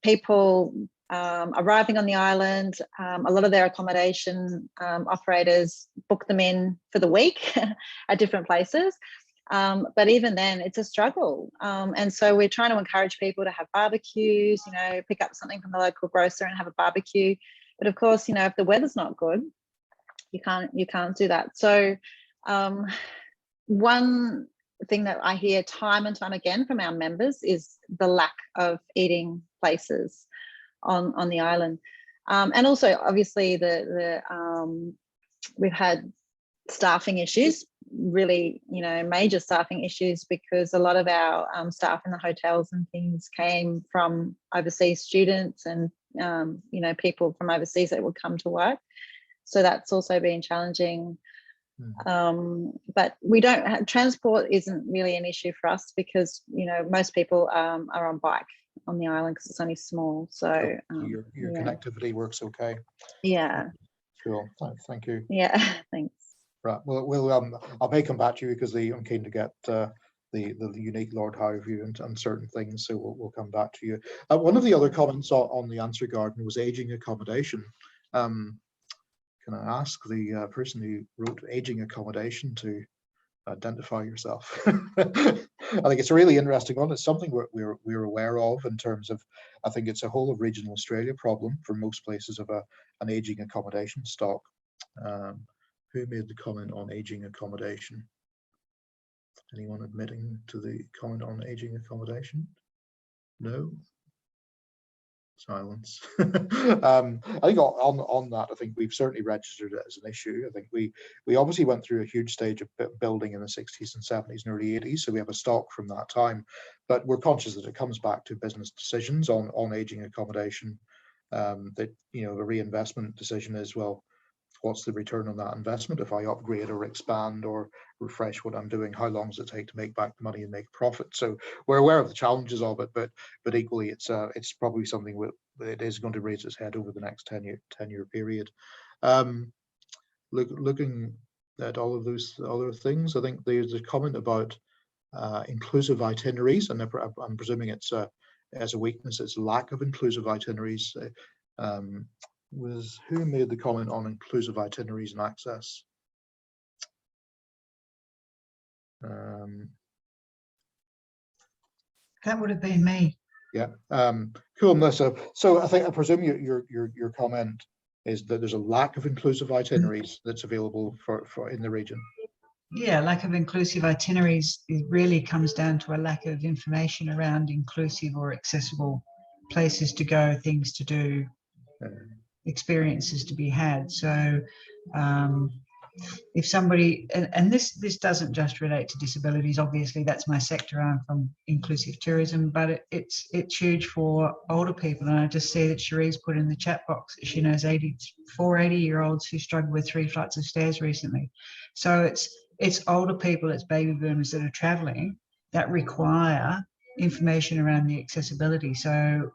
people arriving on the island. A lot of their accommodation operators book them in for the week at different places. But even then, it's a struggle. And so we're trying to encourage people to have barbecues, you know, pick up something from the local grocer and have a barbecue. But of course, you know, if the weather's not good, you can't do that. So one thing that I hear time and time again from our members is the lack of eating places on the island. And also, obviously, we've had staffing issues, really, you know, major staffing issues, because a lot of our staff in the hotels and things came from overseas students and, you know, people from overseas that would come to work. So that's also been challenging. But we don't have, transport isn't really an issue for us, because, you know, most people are on bike on the island because it's only small. So your yeah. connectivity works okay. Yeah. Cool. Thank you. Yeah. Thanks. Right. Well, I may come back to you because I'm keen to get the unique Lord Howe view on certain things. So we'll come back to you. One of the other comments on the answer garden was aging accommodation. Can I ask the person who wrote aging accommodation to identify yourself? I think it's a really interesting one. It's something we're aware of in terms of, I think it's a whole of regional Australia problem for most places of an aging accommodation stock. Who made the comment on aging accommodation? Anyone admitting to the comment on aging accommodation? No? Silence. I think on that, I think we've certainly registered it as an issue. I think we obviously went through a huge stage of building in the 60s and 70s and early 80s, so we have a stock from that time, but we're conscious that it comes back to business decisions on aging accommodation. That, you know, the reinvestment decision is, well, what's the return on that investment? If I upgrade or expand or refresh what I'm doing, how long does it take to make back the money and make profit? So we're aware of the challenges of it, but equally it's probably something that is going to raise its head over the next 10-year period. Looking at all of those other things, I think there's a comment about inclusive itineraries, and I'm presuming it's as a weakness, it's lack of inclusive itineraries. Who made the comment on inclusive itineraries and access? That would have been me. Yeah, cool, Melissa. So I presume your comment is that there's a lack of inclusive itineraries that's available for in the region. Yeah, lack of inclusive itineraries, it really comes down to a lack of information around inclusive or accessible places to go, things to do, experiences to be had. So if somebody, and this doesn't just relate to disabilities, obviously that's my sector, I'm from Inclusive Tourism, but it's huge for older people. And I just see that Cherie's put in the chat box that she knows 80-year-olds who struggled with 3 flights of stairs recently. So it's older people, it's baby boomers that are traveling that require information around the accessibility. So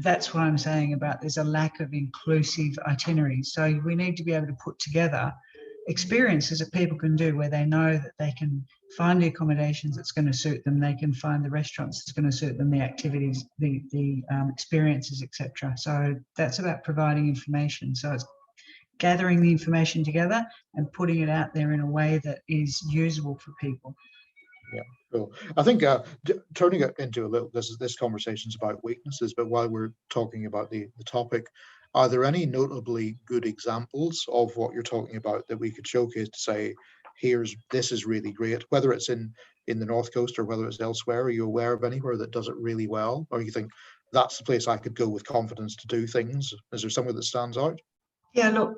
that's what I'm saying about there's a lack of inclusive itineraries. So we need to be able to put together experiences that people can do where they know that they can find the accommodations that's going to suit them, they can find the restaurants that's going to suit them, the activities, the experiences, etc. So that's about providing information. So it's gathering the information together and putting it out there in a way that is usable for people. Yeah, cool. I think turning it into a little, this conversation's about weaknesses, but while we're talking about the topic, are there any notably good examples of what you're talking about that we could showcase to say, this is really great, whether it's in the North Coast or whether it's elsewhere? Are you aware of anywhere that does it really well? Or you think that's the place I could go with confidence to do things? Is there somewhere that stands out? Yeah, look,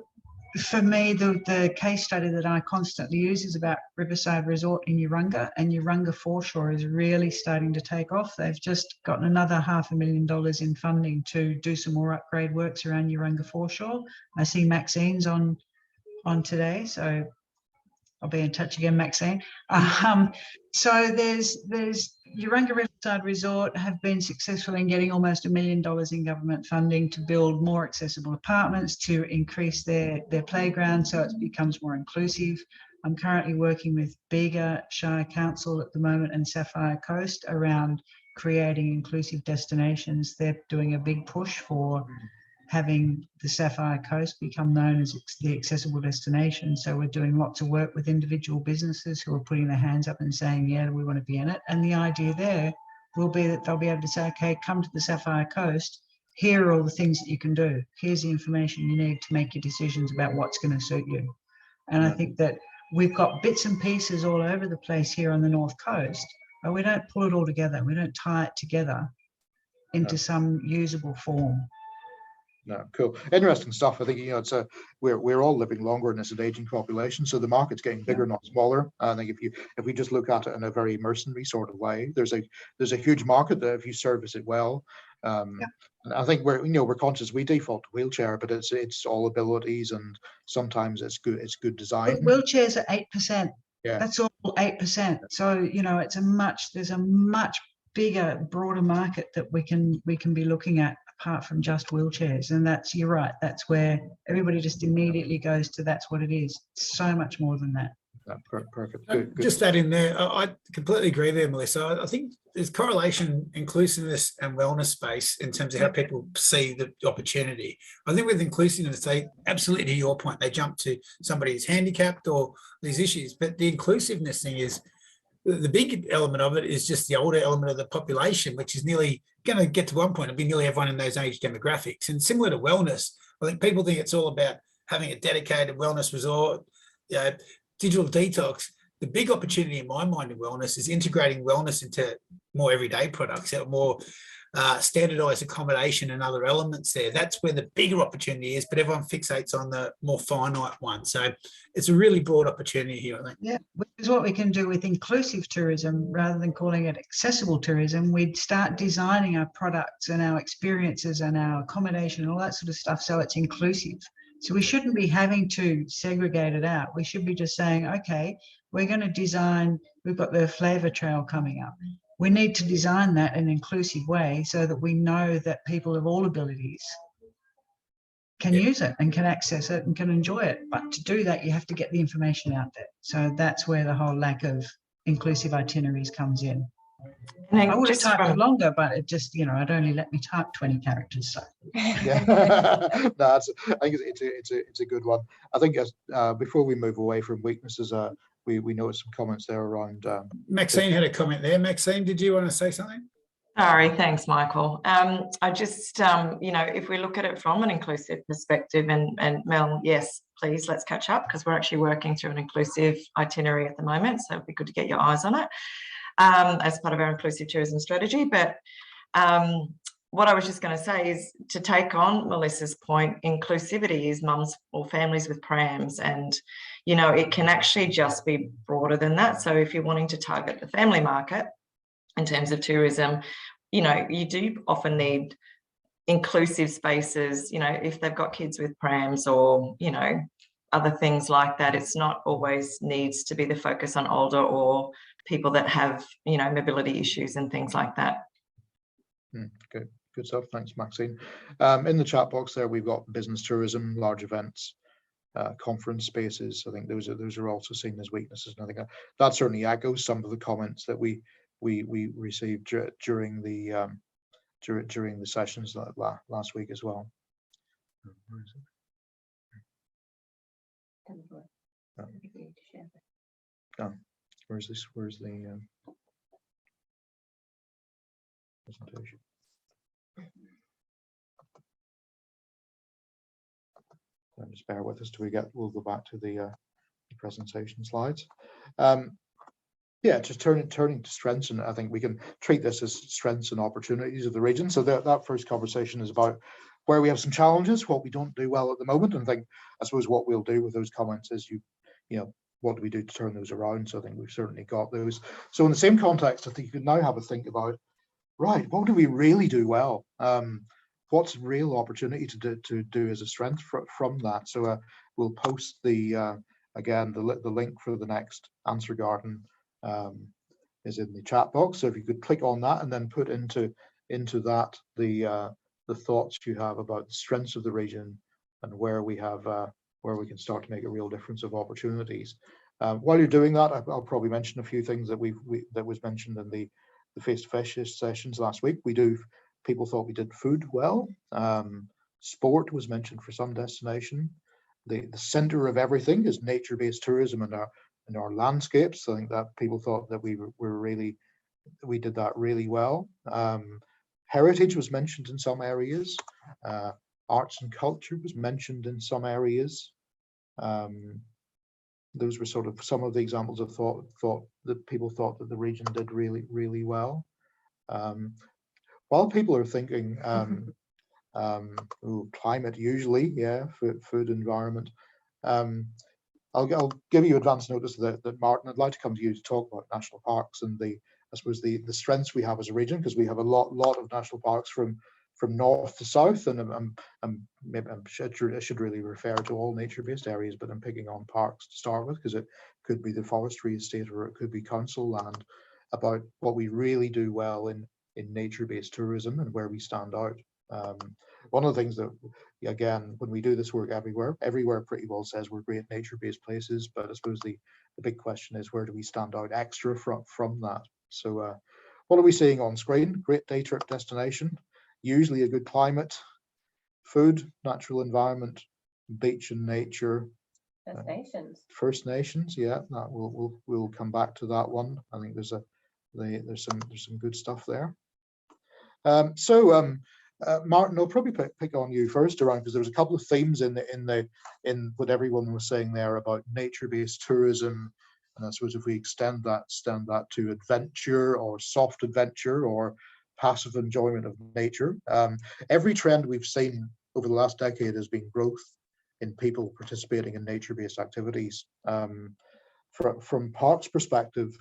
for me, the case study that I constantly use is about Riverside Resort in Urunga, and Urunga Foreshore is really starting to take off. They've just gotten another $500,000 in funding to do some more upgrade works around Urunga Foreshore. I see Maxine's on today, so I'll be in touch again, Maxine. So there's Urunga Riverside Resort have been successful in getting almost $1 million in government funding to build more accessible apartments, to increase their playground so it becomes more inclusive. I'm currently working with Bega Shire Council at the moment and Sapphire Coast around creating inclusive destinations. They're doing a big push for having the Sapphire Coast become known as the accessible destination. So we're doing lots of work with individual businesses who are putting their hands up and saying, yeah, we want to be in it. And the idea there will be that they'll be able to say, okay, come to the Sapphire Coast. Here are all the things that you can do. Here's the information you need to make your decisions about what's going to suit you. And I think that we've got bits and pieces all over the place here on the North Coast, but we don't pull it all together. We don't tie it together into some usable form. No, cool, interesting stuff. I think it's we're all living longer in this aging population, so the market's getting bigger, not smaller. I think if we just look at it in a very mercenary sort of way, there's a huge market that if you service it well. And I think we're conscious we default to wheelchair, but it's all abilities, and sometimes it's good design. Wheelchairs are 8%. Yeah, that's all 8%. So there's a much bigger, broader market that we can be looking at apart from just wheelchairs. And you're right, that's where everybody just immediately goes to, that's what it is. It's so much more than that. Perfect. Good. Just that in there, I completely agree there, Melissa. I think there's correlation, inclusiveness and wellness space in terms of how people see the opportunity. I think with inclusiveness, they absolutely, to your point, they jump to somebody who's handicapped or these issues. But the inclusiveness thing is, the big element of it is just the older element of the population, which is nearly going to get to one point, it'll be nearly everyone in those age demographics. And similar to wellness, I think people think it's all about having a dedicated wellness resort, digital detox. The big opportunity in my mind in wellness is integrating wellness into more everyday products, more standardized accommodation and other elements there. That's where the bigger opportunity is, but everyone fixates on the more finite one. So it's a really broad opportunity here, I think. Yeah, which is what we can do with inclusive tourism. Rather than calling it accessible tourism, we'd start designing our products and our experiences and our accommodation and all that sort of stuff so it's inclusive. So we shouldn't be having to segregate it out. We should be just saying, okay, we're going to design, we've got the flavour trail coming up. We need to design that in an inclusive way so that we know that people of all abilities can use it and can access it and can enjoy it. But to do that, you have to get the information out there. So that's where the whole lack of inclusive itineraries comes in. I would have typed it longer, but it just, it only let me type 20 characters. So. Yeah, no, I think it's a good one. I think before we move away from weaknesses, we noticed some comments there around. Maxine had a comment there. Maxine, did you want to say something? Sorry, thanks, Michael. I just, if we look at it from an inclusive perspective, and Mel, yes, please, let's catch up, because we're actually working through an inclusive itinerary at the moment, so it'd be good to get your eyes on it as part of our inclusive tourism strategy. But what I was just going to say is, to take on Melissa's point, inclusivity is mums or families with prams, and it can actually just be broader than that. So if you're wanting to target the family market in terms of tourism, you do often need inclusive spaces, if they've got kids with prams or, other things like that. It's not always needs to be the focus on older or people that have, mobility issues and things like that. Good stuff. Thanks, Maxine. In the chat box there, we've got business tourism, large events, conference spaces. I think those are also seen as weaknesses, and I think that certainly echoes some of the comments that we received during the sessions last week as well. Where is it? Where's this? Where's the presentation? Just bear with us till we'll go back to the presentation slides. Yeah, just turning to strengths, and I think we can treat this as strengths and opportunities of the region. So that first conversation is about where we have some challenges, what we don't do well at the moment, and I suppose what we'll do with those comments is what do we do to turn those around. So I think we've certainly got those. So in the same context, I think you can now have a think about, right, what do we really do well? What's real opportunity to do as a strength from that? So we'll post the again the link for the next answer garden is in the chat box. So if you could click on that and then put into that the thoughts you have about the strengths of the region and where we can start to make a real difference of opportunities. While you're doing that, I'll probably mention a few things that that was mentioned in face-to-face sessions last week. People thought we did food well. Sport was mentioned for some destination. The center of everything is nature-based tourism in our landscapes. I think that people thought that we did that really well. Heritage was mentioned in some areas. Arts and culture was mentioned in some areas. Those were sort of some of the examples of thought that people thought that the region did really, really well. While people are thinking, climate usually, yeah, food, environment. I'll give you advance notice that Martin, I'd like to come to you to talk about national parks and I suppose the strengths we have as a region, because we have a lot of national parks from north to south, and maybe I should really refer to all nature-based areas, but I'm picking on parks to start with, because it could be the forestry estate or it could be council land, about what we really do well in nature-based tourism and where we stand out. One of the things that, again, when we do this work everywhere pretty well says we're great nature-based places, but I suppose the big question is, where do we stand out extra from that? So what are we seeing on screen? Great day trip destination, usually a good climate, food, natural environment, beach and nature. First Nations. First Nations, yeah, that we'll come back to that one. I think there's some good stuff there. Martin, I'll probably pick on you first, around, because there was a couple of themes in what everyone was saying there about nature-based tourism, and I suppose if we extend that to adventure or soft adventure or passive enjoyment of nature, every trend we've seen over the last decade has been growth in people participating in nature-based activities. From parks perspective,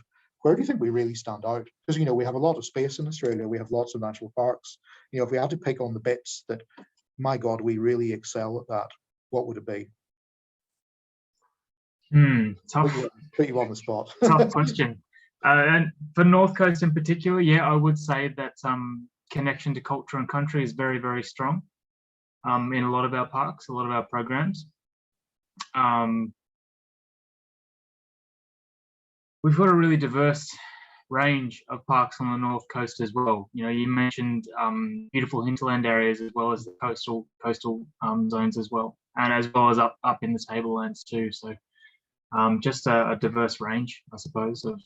where do you think we really stand out? Because, you know, we have a lot of space in Australia, we have lots of national parks. You know, if we had to pick on the bits that, my God, we really excel at that, what would it be? Tough. Put you on the spot. Tough question. And for North Coast in particular, yeah, I would say that connection to culture and country is very, very strong in a lot of our parks, a lot of our programs. We've got a really diverse range of parks on the North Coast as well. You know, you mentioned beautiful hinterland areas, as well as the coastal zones as well, and as well as up in the tablelands too. So just a diverse range, I suppose. Of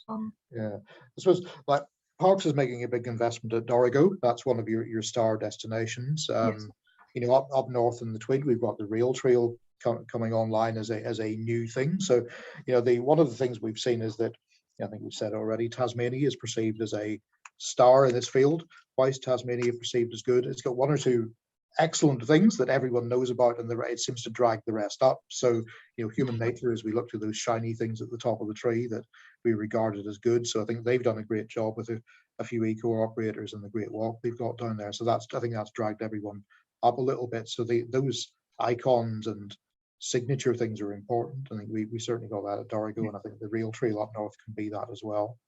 yeah, I suppose like Parks is making a big investment at Dorrigo. That's one of your star destinations. Yes. You know, up north in the Tweed, we've got the rail trail coming online as a new thing. So, you know, one of the things we've seen is that, I think we've said already, Tasmania is perceived as a star in this field. Why is Tasmania perceived as good? It's got one or two excellent things that everyone knows about, and it seems to drag the rest up. So, you know, human nature, as we look to those shiny things at the top of the tree that we regarded as good. So I think they've done a great job with a few eco operators and the Great Walk they've got down there. So I think that's dragged everyone up a little bit. So those icons and signature things are important. I think we certainly got that at Dorrigo, and I think the rail trail up north can be that as well.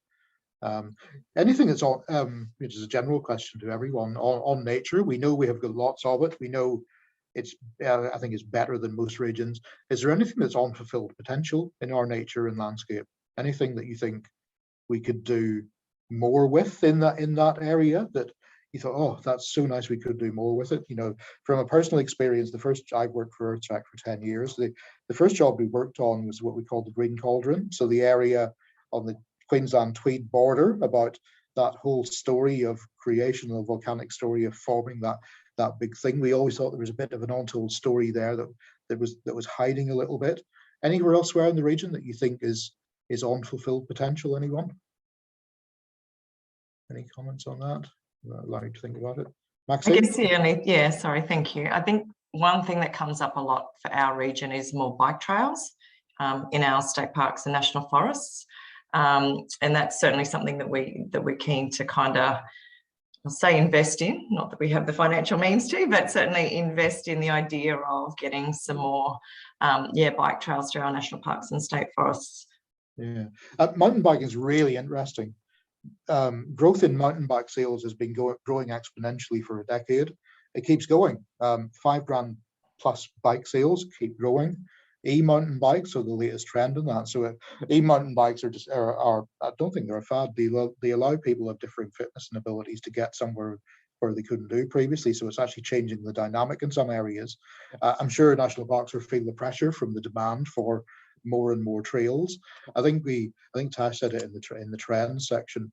Anything that's on, which is a general question to everyone, on nature, we know we have got lots of it. We know it's, I think it's better than most regions. Is there anything that's unfulfilled potential in our nature and landscape? Anything that you think we could do more with in that area that you thought, oh, that's so nice, we could do more with it? You know, from a personal experience, I've worked for EarthCheck for 10 years. The first job we worked on was what we called the Green Cauldron. So the area on the Queensland Tweed border, about that whole story of creation, the volcanic story of forming that big thing. We always thought there was a bit of an untold story there that was hiding a little bit. Anywhere elsewhere in the region that you think is unfulfilled potential? Anyone? Any comments on that? I'd like to think about it. Maxine? I guess sorry, thank you. I think one thing that comes up a lot for our region is more bike trails in our state parks and national forests. And that's certainly something that we're keen to kind of, I'll say, invest in. Not that we have the financial means to, but certainly invest in the idea of getting some more bike trails through our national parks and state forests. Yeah, mountain biking is really interesting. Growth in mountain bike sales has been growing exponentially for a decade. It keeps going. $5 grand plus bike sales keep growing. e-mountain bikes are the latest trend in that. So e-mountain bikes are just are I don't think they're a fad. They allow people of differing fitness and abilities to get somewhere where they couldn't do previously. So it's actually changing the dynamic in some areas. I'm sure national parks will feel the pressure from the demand for more and more trails. I think Tash said it in the trends section.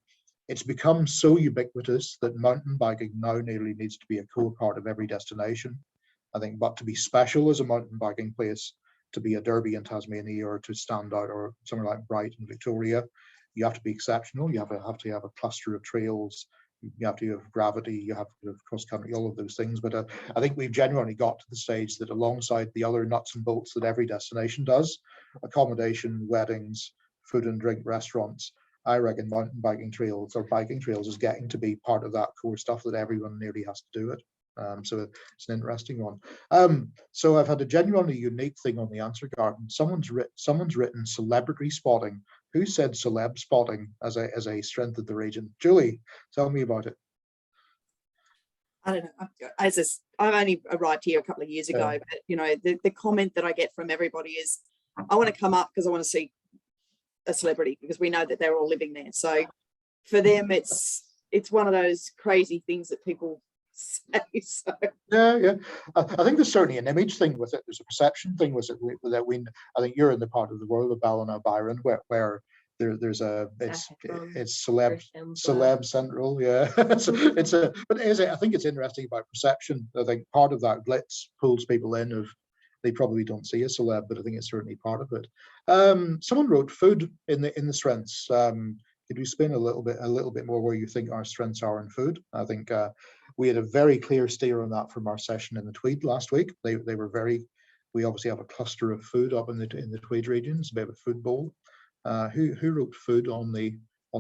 It's become so ubiquitous that mountain biking now nearly needs to be a core part of every destination. I think, but to be special as a mountain biking place, to be a Derby in Tasmania or to stand out, or somewhere like Bright in Victoria, you have to be exceptional. You have to have a cluster of trails. You have to have gravity. You have to have cross country. All of those things. But I think we've genuinely got to the stage that, alongside the other nuts and bolts that every destination does, accommodation, weddings, food and drink, restaurants, I reckon mountain biking trails or biking trails is getting to be part of that core stuff that everyone nearly has to do it. So it's an interesting one. So I've had a genuinely unique thing on the answer garden. Someone's written celebrity spotting. Who said celeb spotting as a strength of the region? Julie, tell me about it. I don't know. I've only arrived here a couple of years ago, but you know, the comment that I get from everybody is, I want to come up because I want to see a celebrity, because we know that they're all living there. So for them, it's one of those crazy things that people say. So. Yeah. I think there's certainly an image thing with it. There's a perception thing with it that I think you're in the part of the world of Ballina, Byron, where there's it's celeb central. Yeah. I think it's interesting about perception. I think part of that glitz pulls people in of, they probably don't see a celeb, but I think it's certainly part of it. Someone wrote food in the strengths. Could you spin a little bit more where you think our strengths are in food? I think we had a very clear steer on that from our session in the Tweed last week. They were very. We obviously have a cluster of food up in the Tweed region. It's a bit of a food bowl. Who wrote food on the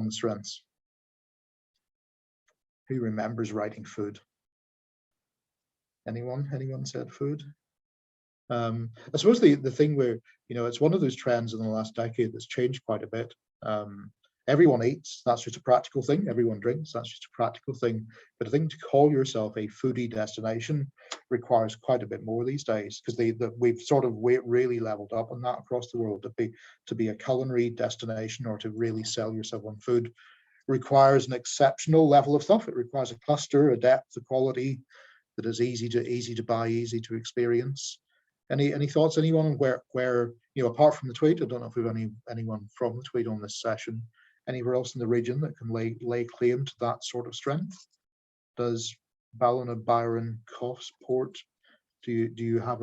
strengths? Who remembers writing food? Anyone said food? I suppose the thing where, you know, it's one of those trends in the last decade that's changed quite a bit. Everyone eats, that's just a practical thing. Everyone drinks, that's just a practical thing. But I think to call yourself a foodie destination requires quite a bit more these days, because we've sort of really leveled up on that across the world. To be a culinary destination or to really sell yourself on food requires an exceptional level of stuff. It requires a cluster, a depth, a quality that is easy to buy, easy to experience. Any thoughts, anyone, where you know, apart from the Tweed? I don't know if we've anyone from the Tweed on this session. Anywhere else in the region that can lay claim to that sort of strength? Does Ballina, Byron, Coffs, Port, do you have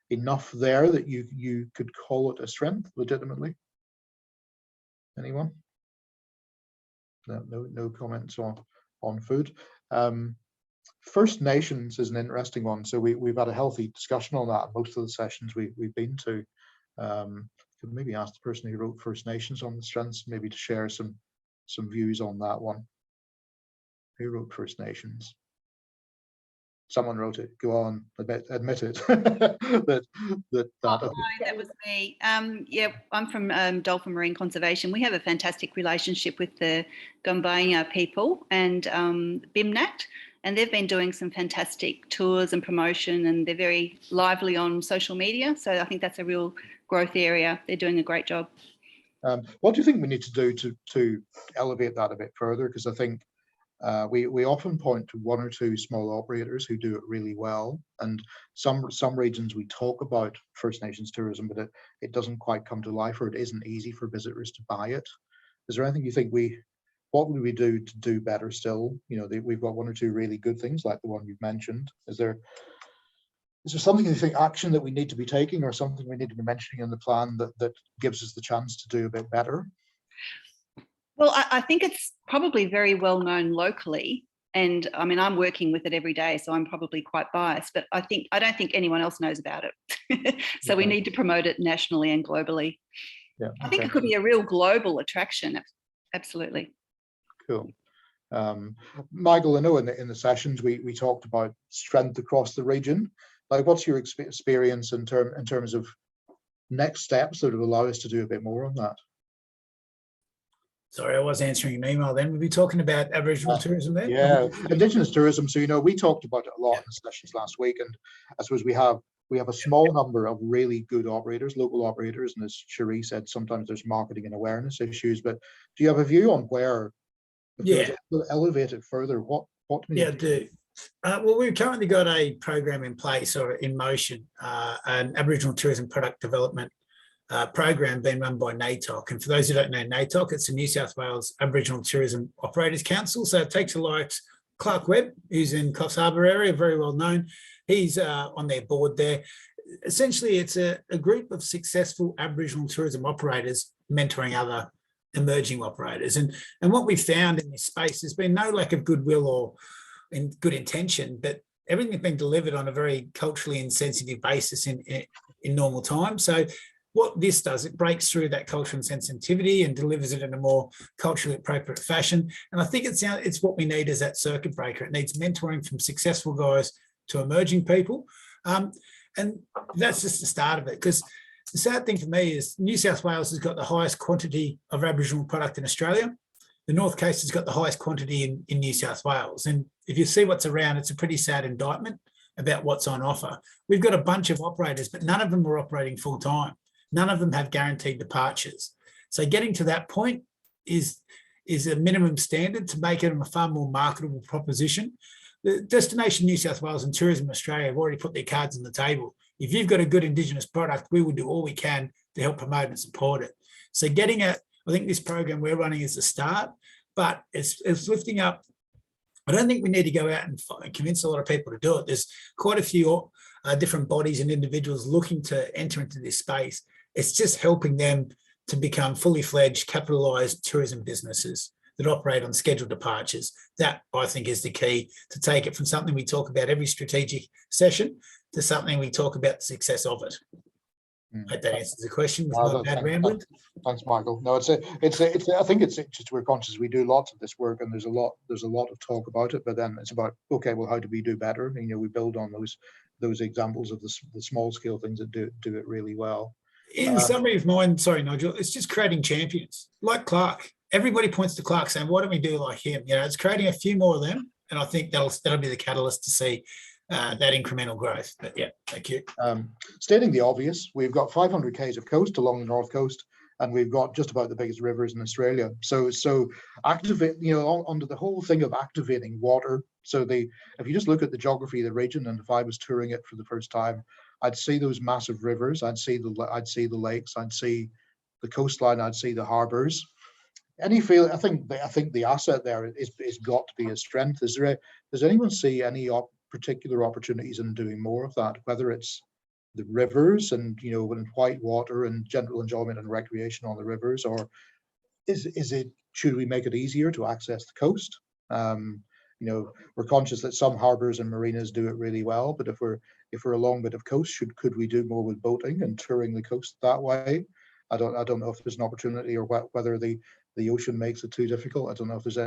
enough there that you could call it a strength legitimately? Anyone? No comments on food. First Nations is an interesting one. So we've had a healthy discussion on that in most of the sessions we've been to. Could maybe ask the person who wrote First Nations on the strengths maybe to share some views on that one. Who wrote First Nations? Someone wrote it. Go on, admit it. that was me. Yeah, I'm from Dolphin Marine Conservation. We have a fantastic relationship with the Gumbaynggirr people and BIMNAT, and they've been doing some fantastic tours and promotion, and they're very lively on social media. So I think that's a real growth area. They're doing a great job. What do you think we need to do to elevate that a bit further? Because I think we often point to one or two small operators who do it really well, and some regions we talk about First Nations tourism, but it doesn't quite come to life, or it isn't easy for visitors to buy it. Is there anything you think what would we do to do better still? You know, we've got one or two really good things like the one you've mentioned. Is there something you think, action that we need to be taking, or something we need to be mentioning in the plan that gives us the chance to do a bit better? Well, I think it's probably very well known locally, and I mean, I'm working with it every day, so I'm probably quite biased, but I don't think anyone else knows about it. So we need to promote it nationally and globally. Yeah, I think it could be a real global attraction. Absolutely. Cool. Michael, I know in the sessions we talked about strength across the region. Like, what's your experience in terms of next steps that would allow us to do a bit more on that? Sorry, I was answering an email then. We'll be talking about Aboriginal tourism there. Yeah, Indigenous tourism. So, you know, we talked about it a lot in the sessions last week, and I suppose we have we have a small number of really good operators, local operators, and as Cherie said, sometimes there's marketing and awareness issues. But do you have a view on where, if Yeah, you elevate it further, what do you yeah, I do. Well, we've currently got a program in place or in motion, an Aboriginal Tourism Product Development program being run by NATOC. And for those who don't know NATOC, it's the New South Wales Aboriginal Tourism Operators Council. So it takes the likes Clark Webb, who's in Coffs Harbour area, very well known. He's on their board there. Essentially, it's a group of successful Aboriginal tourism operators mentoring other emerging operators. And what we've found in this space has been no lack of goodwill or in good intention, but everything's been delivered on a very culturally insensitive basis in normal times. So what this does, it breaks through that cultural insensitivity and delivers it in a more culturally appropriate fashion. And I think it's what we need as that circuit breaker. It needs mentoring from successful guys to emerging people. And that's just the start of it, because the sad thing for me is New South Wales has got the highest quantity of Aboriginal product in Australia. The North Coast has got the highest quantity in New South Wales. And if you see what's around, it's a pretty sad indictment about what's on offer. We've got a bunch of operators, but none of them are operating full time. None of them have guaranteed departures. So getting to that point is a minimum standard to make it a far more marketable proposition. The Destination New South Wales and Tourism Australia have already put their cards on the table. If you've got a good Indigenous product, we will do all we can to help promote and support it. So getting I think this program we're running is a start, but it's lifting up. I don't think we need to go out and convince a lot of people to do it. There's quite a few different bodies and individuals looking to enter into this space. It's just helping them to become fully fledged, capitalised tourism businesses that operate on scheduled departures. That, I think, is the key to take it from something we talk about every strategic session to something we talk about the success of it. I hope that answers the question with my bad rambling. Thanks, Michael. No, I think it's just, we're conscious we do lots of this work and there's a lot of talk about it, but then it's about, okay, well, how do we do better? You know, we build on those examples of the small scale things that do it really well. In summary of mine, sorry, Nigel, it's just creating champions like Clark. Everybody points to Clark saying, why don't we do like him? You know, it's creating a few more of them. And I think that'll be the catalyst to see that incremental growth. But yeah, thank you. Stating the obvious, we've got 500 k's of coast along the north coast, and we've got just about the biggest rivers in Australia. So activate, you know, under the whole thing of activating water. So if you just look at the geography of the region, and if I was touring it for the first time, I'd see those massive rivers, I'd see the lakes, I'd see the coastline, I'd see the harbours. I think the asset there is got to be a strength. Does anyone see any particular opportunities in doing more of that, whether it's the rivers and, you know, and white water and general enjoyment and recreation on the rivers, or should we make it easier to access the coast? You know, we're conscious that some harbours and marinas do it really well, but if we're a long bit of coast, could we do more with boating and touring the coast that way? I don't know if there's an opportunity, or whether the ocean makes it too difficult. I don't know if there's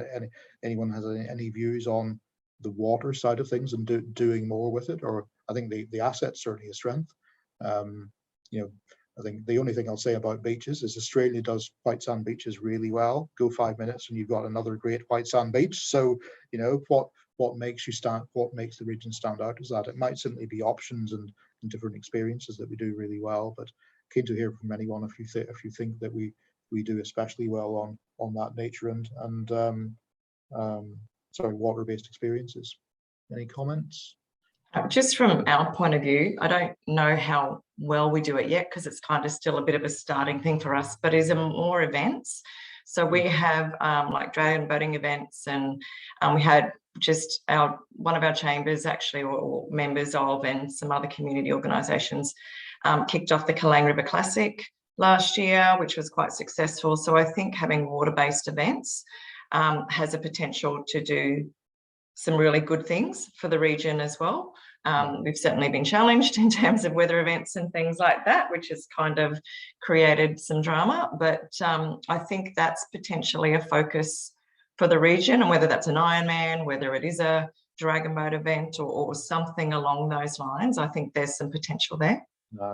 anyone has any views on the water side of things and doing more with it, or I think the asset's certainly a strength. You know, I think the only thing I'll say about beaches is Australia does white sand beaches really well. Go 5 minutes and you've got another great white sand beach. So, you know, what makes the region stand out is that it might simply be options and different experiences that we do really well. But keen to hear from anyone if you think that we do especially well on that nature and water-based experiences. Any comments? Just from our point of view, I don't know how well we do it yet because it's kind of still a bit of a starting thing for us, but is more events. So we have like dragon boating events, and we had just one of our chambers actually, or members of, and some other community organisations kicked off the Kalang River Classic last year, which was quite successful. So I think having water-based events has a potential to do some really good things for the region as well. We've certainly been challenged in terms of weather events and things like that, which has kind of created some drama. But I think that's potentially a focus for the region, and whether that's an Ironman, whether it is a dragon boat event or something along those lines, I think there's some potential there.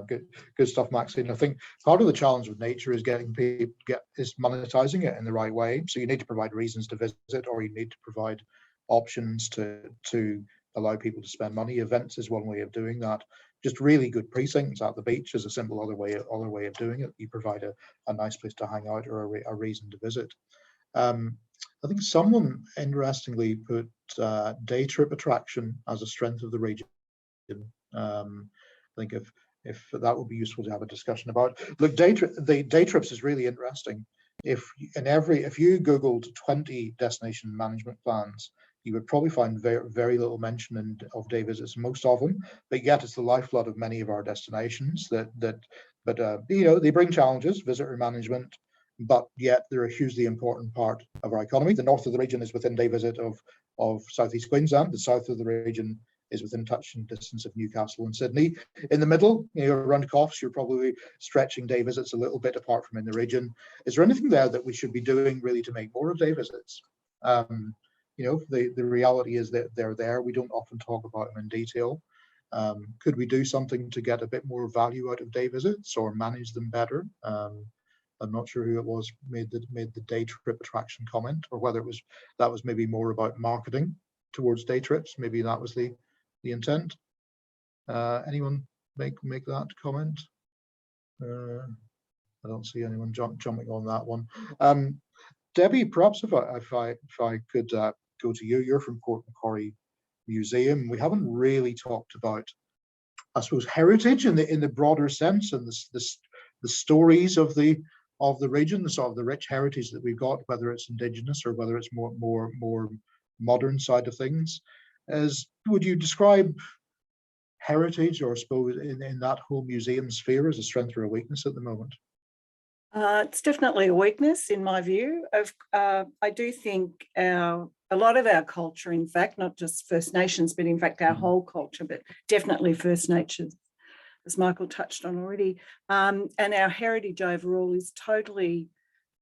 Good stuff, Maxine. I think part of the challenge with nature is is monetizing it in the right way. So you need to provide reasons to visit, or you need to provide options to allow people to spend money. Events is one way of doing that. just really good precincts at the beach is a simple other way of doing it. You provide a nice place to hang out or a reason to visit. I think someone interestingly put day trip attraction as a strength of the region. I think if that would be useful to have a discussion about. Look, the day trips is really interesting. If you Googled 20 destination management plans, you would probably find very little mention of day visits, most of them, but yet it's the lifeblood of many of our destinations but you know, they bring challenges, visitor management, but yet they're a hugely important part of our economy. The north of the region is within day visit of Southeast Queensland. The south of the region is within touching distance of Newcastle and Sydney. In the middle, you know, around Coffs, you're probably stretching day visits a little bit apart from in the region. Is there anything there that we should be doing really to make more of day visits? You know, the reality is that they're there. We don't often talk about them in detail. Could we do something to get a bit more value out of day visits or manage them better? I'm not sure who it was made the day trip attraction comment, or whether that was maybe more about marketing towards day trips. Maybe that was the intent. Anyone make that comment? I don't see anyone jumping on that one. Debbie, perhaps if I could go to you. You're from Port Macquarie Museum. We haven't really talked about, I suppose, heritage in the broader sense, and the stories of the region, the sort of the rich heritage that we've got, whether it's Indigenous or whether it's more modern side of things. Would you describe heritage, or I suppose in that whole museum sphere, as a strength or a weakness at the moment? It's definitely a weakness in my view. I do think a lot of our culture, in fact, not just First Nations, but in fact our whole culture, but definitely First Nations, as Michael touched on already, and our heritage overall is totally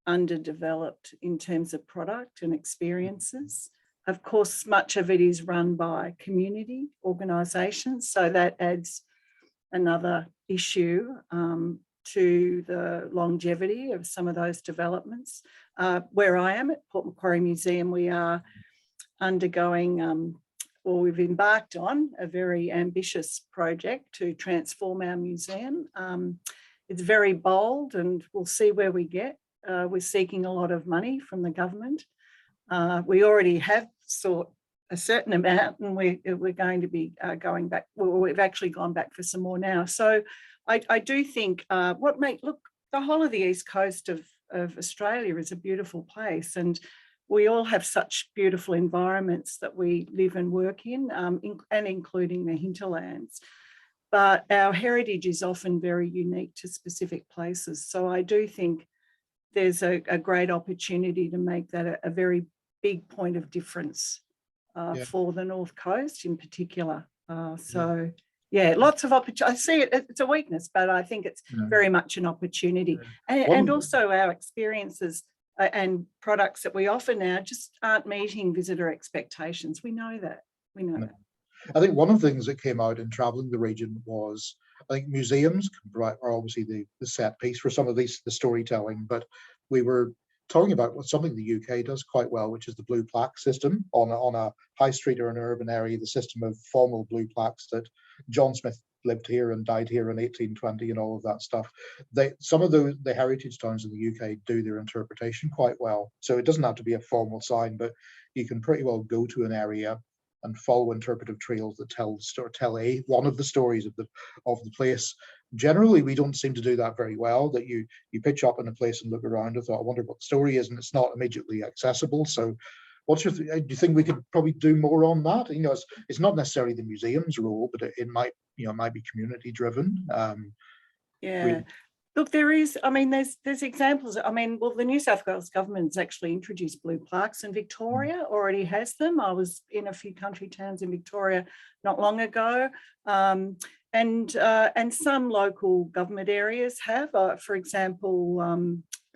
underdeveloped in terms of product and experiences. Of course, much of it is run by community organisations, so that adds another issue to the longevity of some of those developments. Where I am at Port Macquarie Museum, we are undergoing, or we've embarked on a very ambitious project to transform our museum. It's very bold, and we'll see where we get. We're seeking a lot of money from the government. We already have sought a certain amount, and we're going to be going back. Well, we've actually gone back for some more now. So I do think look, the whole of the east coast of Australia is a beautiful place, and we all have such beautiful environments that we live and work in, and including the hinterlands. But our heritage is often very unique to specific places. So I do think there's a great opportunity to make that a very big point of difference for the North Coast in particular. Yeah, lots of opportunity. I see it, it's a weakness, but I think it's very much an opportunity. And also our experiences and products that we offer now just aren't meeting visitor expectations. We know that. That. I think one of the things that came out in traveling the region was, I think museums are obviously the set piece for some of the storytelling, but we were talking about something the UK does quite well, which is the blue plaque system on a high street or an urban area, the system of formal blue plaques that John Smith lived here and died here in 1820 and all of that stuff. Some of the heritage towns in the UK do their interpretation quite well. So it doesn't have to be a formal sign, but you can pretty well go to an area and follow interpretive trails that tell one of the stories of the place. Generally, we don't seem to do that very well, that you pitch up in a place and look around and thought, I wonder what the story is, and it's not immediately accessible. So do you think we could probably do more on that? You know, it's not necessarily the museum's role, but it might be community driven. Look, there's examples. Well, the New South Wales government's actually introduced blue plaques, and Victoria already has them. I was in a few country towns in Victoria not long ago, and some local government areas have. For example,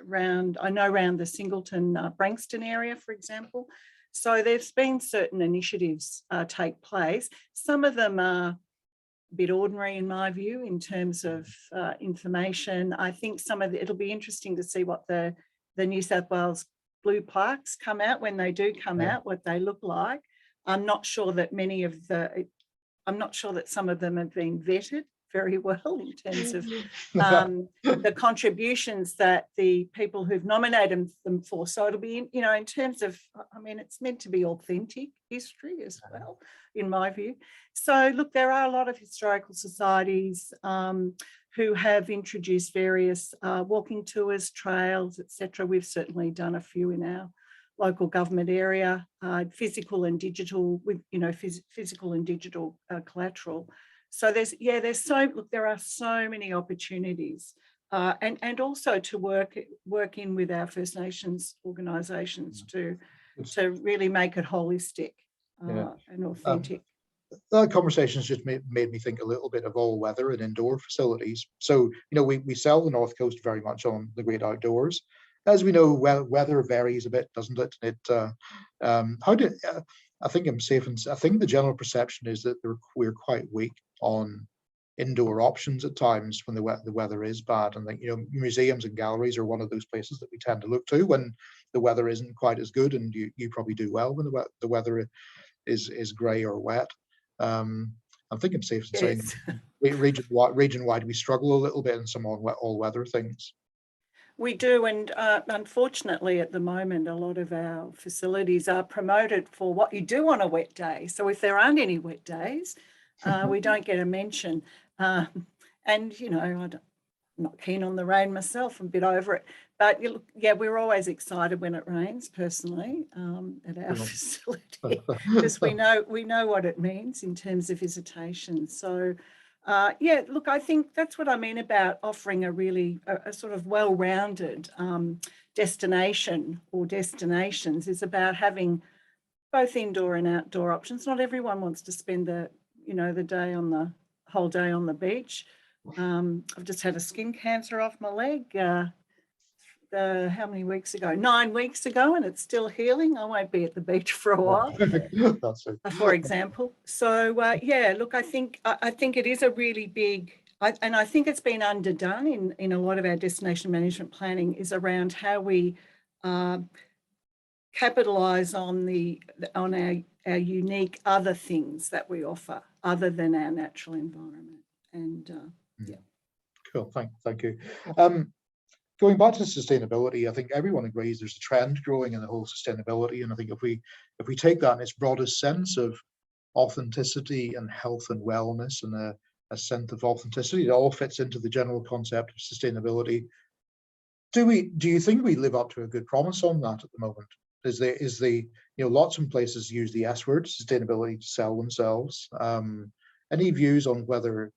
around the Singleton, Branxton area, for example. So there's been certain initiatives take place. Some of them are bit ordinary in my view in terms of information. I think it'll be interesting to see what the New South Wales blue plaques come out, when they do come out, what they look like. I'm not sure that many of I'm not sure that some of them have been vetted very well in terms of the contributions that the people who've nominated them for. So it'll be, you know, in terms of, I mean, it's meant to be authentic history as well, in my view. So look, there are a lot of historical societies who have introduced various walking tours, trails, etc. We've certainly done a few in our local government area, physical and digital, with, you know, physical and digital collateral. So there are so many opportunities, and also to work in with our First Nations organisations to really make it holistic and authentic. That conversation has just made me think a little bit of all weather and indoor facilities. So, you know, we sell the North Coast very much on the great outdoors. As we know, weather varies a bit, doesn't it? I think I'm safe, and I think the general perception is that we're quite weak on indoor options at times when the weather is bad. And you know, museums and galleries are one of those places that we tend to look to when the weather isn't quite as good, and you probably do well when the weather is grey or wet. I think I'm safe in saying region-wide we struggle a little bit in some all-weather things. We do, and unfortunately at the moment a lot of our facilities are promoted for what you do on a wet day. So if there aren't any wet days, we don't get a mention. And you know, I'm not keen on the rain myself, I'm a bit over it. But yeah, we're always excited when it rains personally at our facility, because we know what it means in terms of visitation. So yeah, look, I think that's what I mean about offering a sort of well-rounded destination or destinations, is about having both indoor and outdoor options. Not everyone wants to spend the whole day on the beach. I've just had a skin cancer off my leg. How many weeks ago? 9 weeks ago, and it's still healing. I won't be at the beach for a while, for example. So yeah, look, I think it is a really big, and I think it's been underdone in a lot of our destination management planning, is around how we capitalise on our unique other things that we offer other than our natural environment. And yeah. Cool, thank you. Going back to sustainability, I think everyone agrees there's a trend growing in the whole sustainability, and I think if we take that in its broadest sense of authenticity and health and wellness, and a sense of authenticity, it all fits into the general concept of sustainability. Do you think we live up to a good promise on that at the moment? Is the you know, lots of places use the S word, sustainability, to sell themselves. Any views on whether,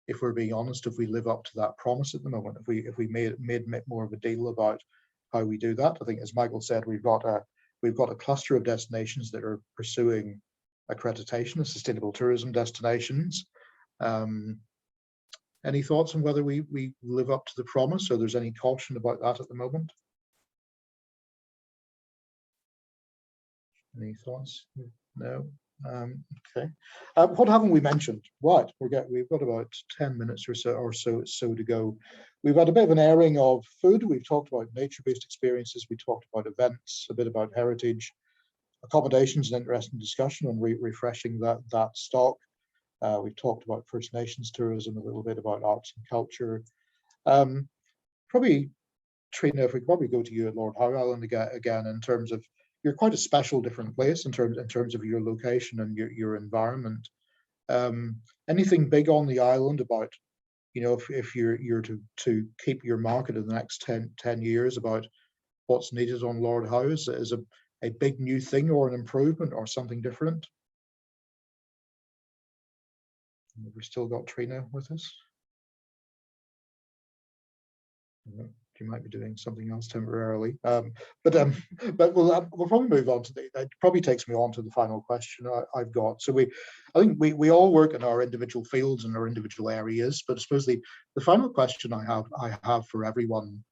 if we're being honest, if we live up to that promise at the moment, if we made more of a deal about how we do that? I think, as Michael said, we've got a cluster of destinations that are pursuing accreditation as sustainable tourism destinations. Any thoughts on whether we live up to the promise, or there's any caution about that at the moment? Any thoughts? No. Okay. What haven't we mentioned? Right, we've got about 10 minutes or so to go. We've had a bit of an airing of food. We've talked about nature-based experiences. We talked about events, a bit about heritage. Accommodation's an interesting discussion on refreshing that stock. We've talked about First Nations tourism, a little bit about arts and culture. Probably, Trina, if we could probably go to you at Lord Howe Island again, in terms of, you're quite a special different place in terms of your location and your environment. Anything big on the island about, you know, if you're to keep your market in the next 10 years, about what's needed on Lord Howe? Is a big new thing, or an improvement, or something different? We've still got Trina with us. You might be doing something else temporarily, but we'll probably move on to it probably takes me on to the final question I've got. So I think we all work in our individual fields and our individual areas, but I suppose the final question I have for everyone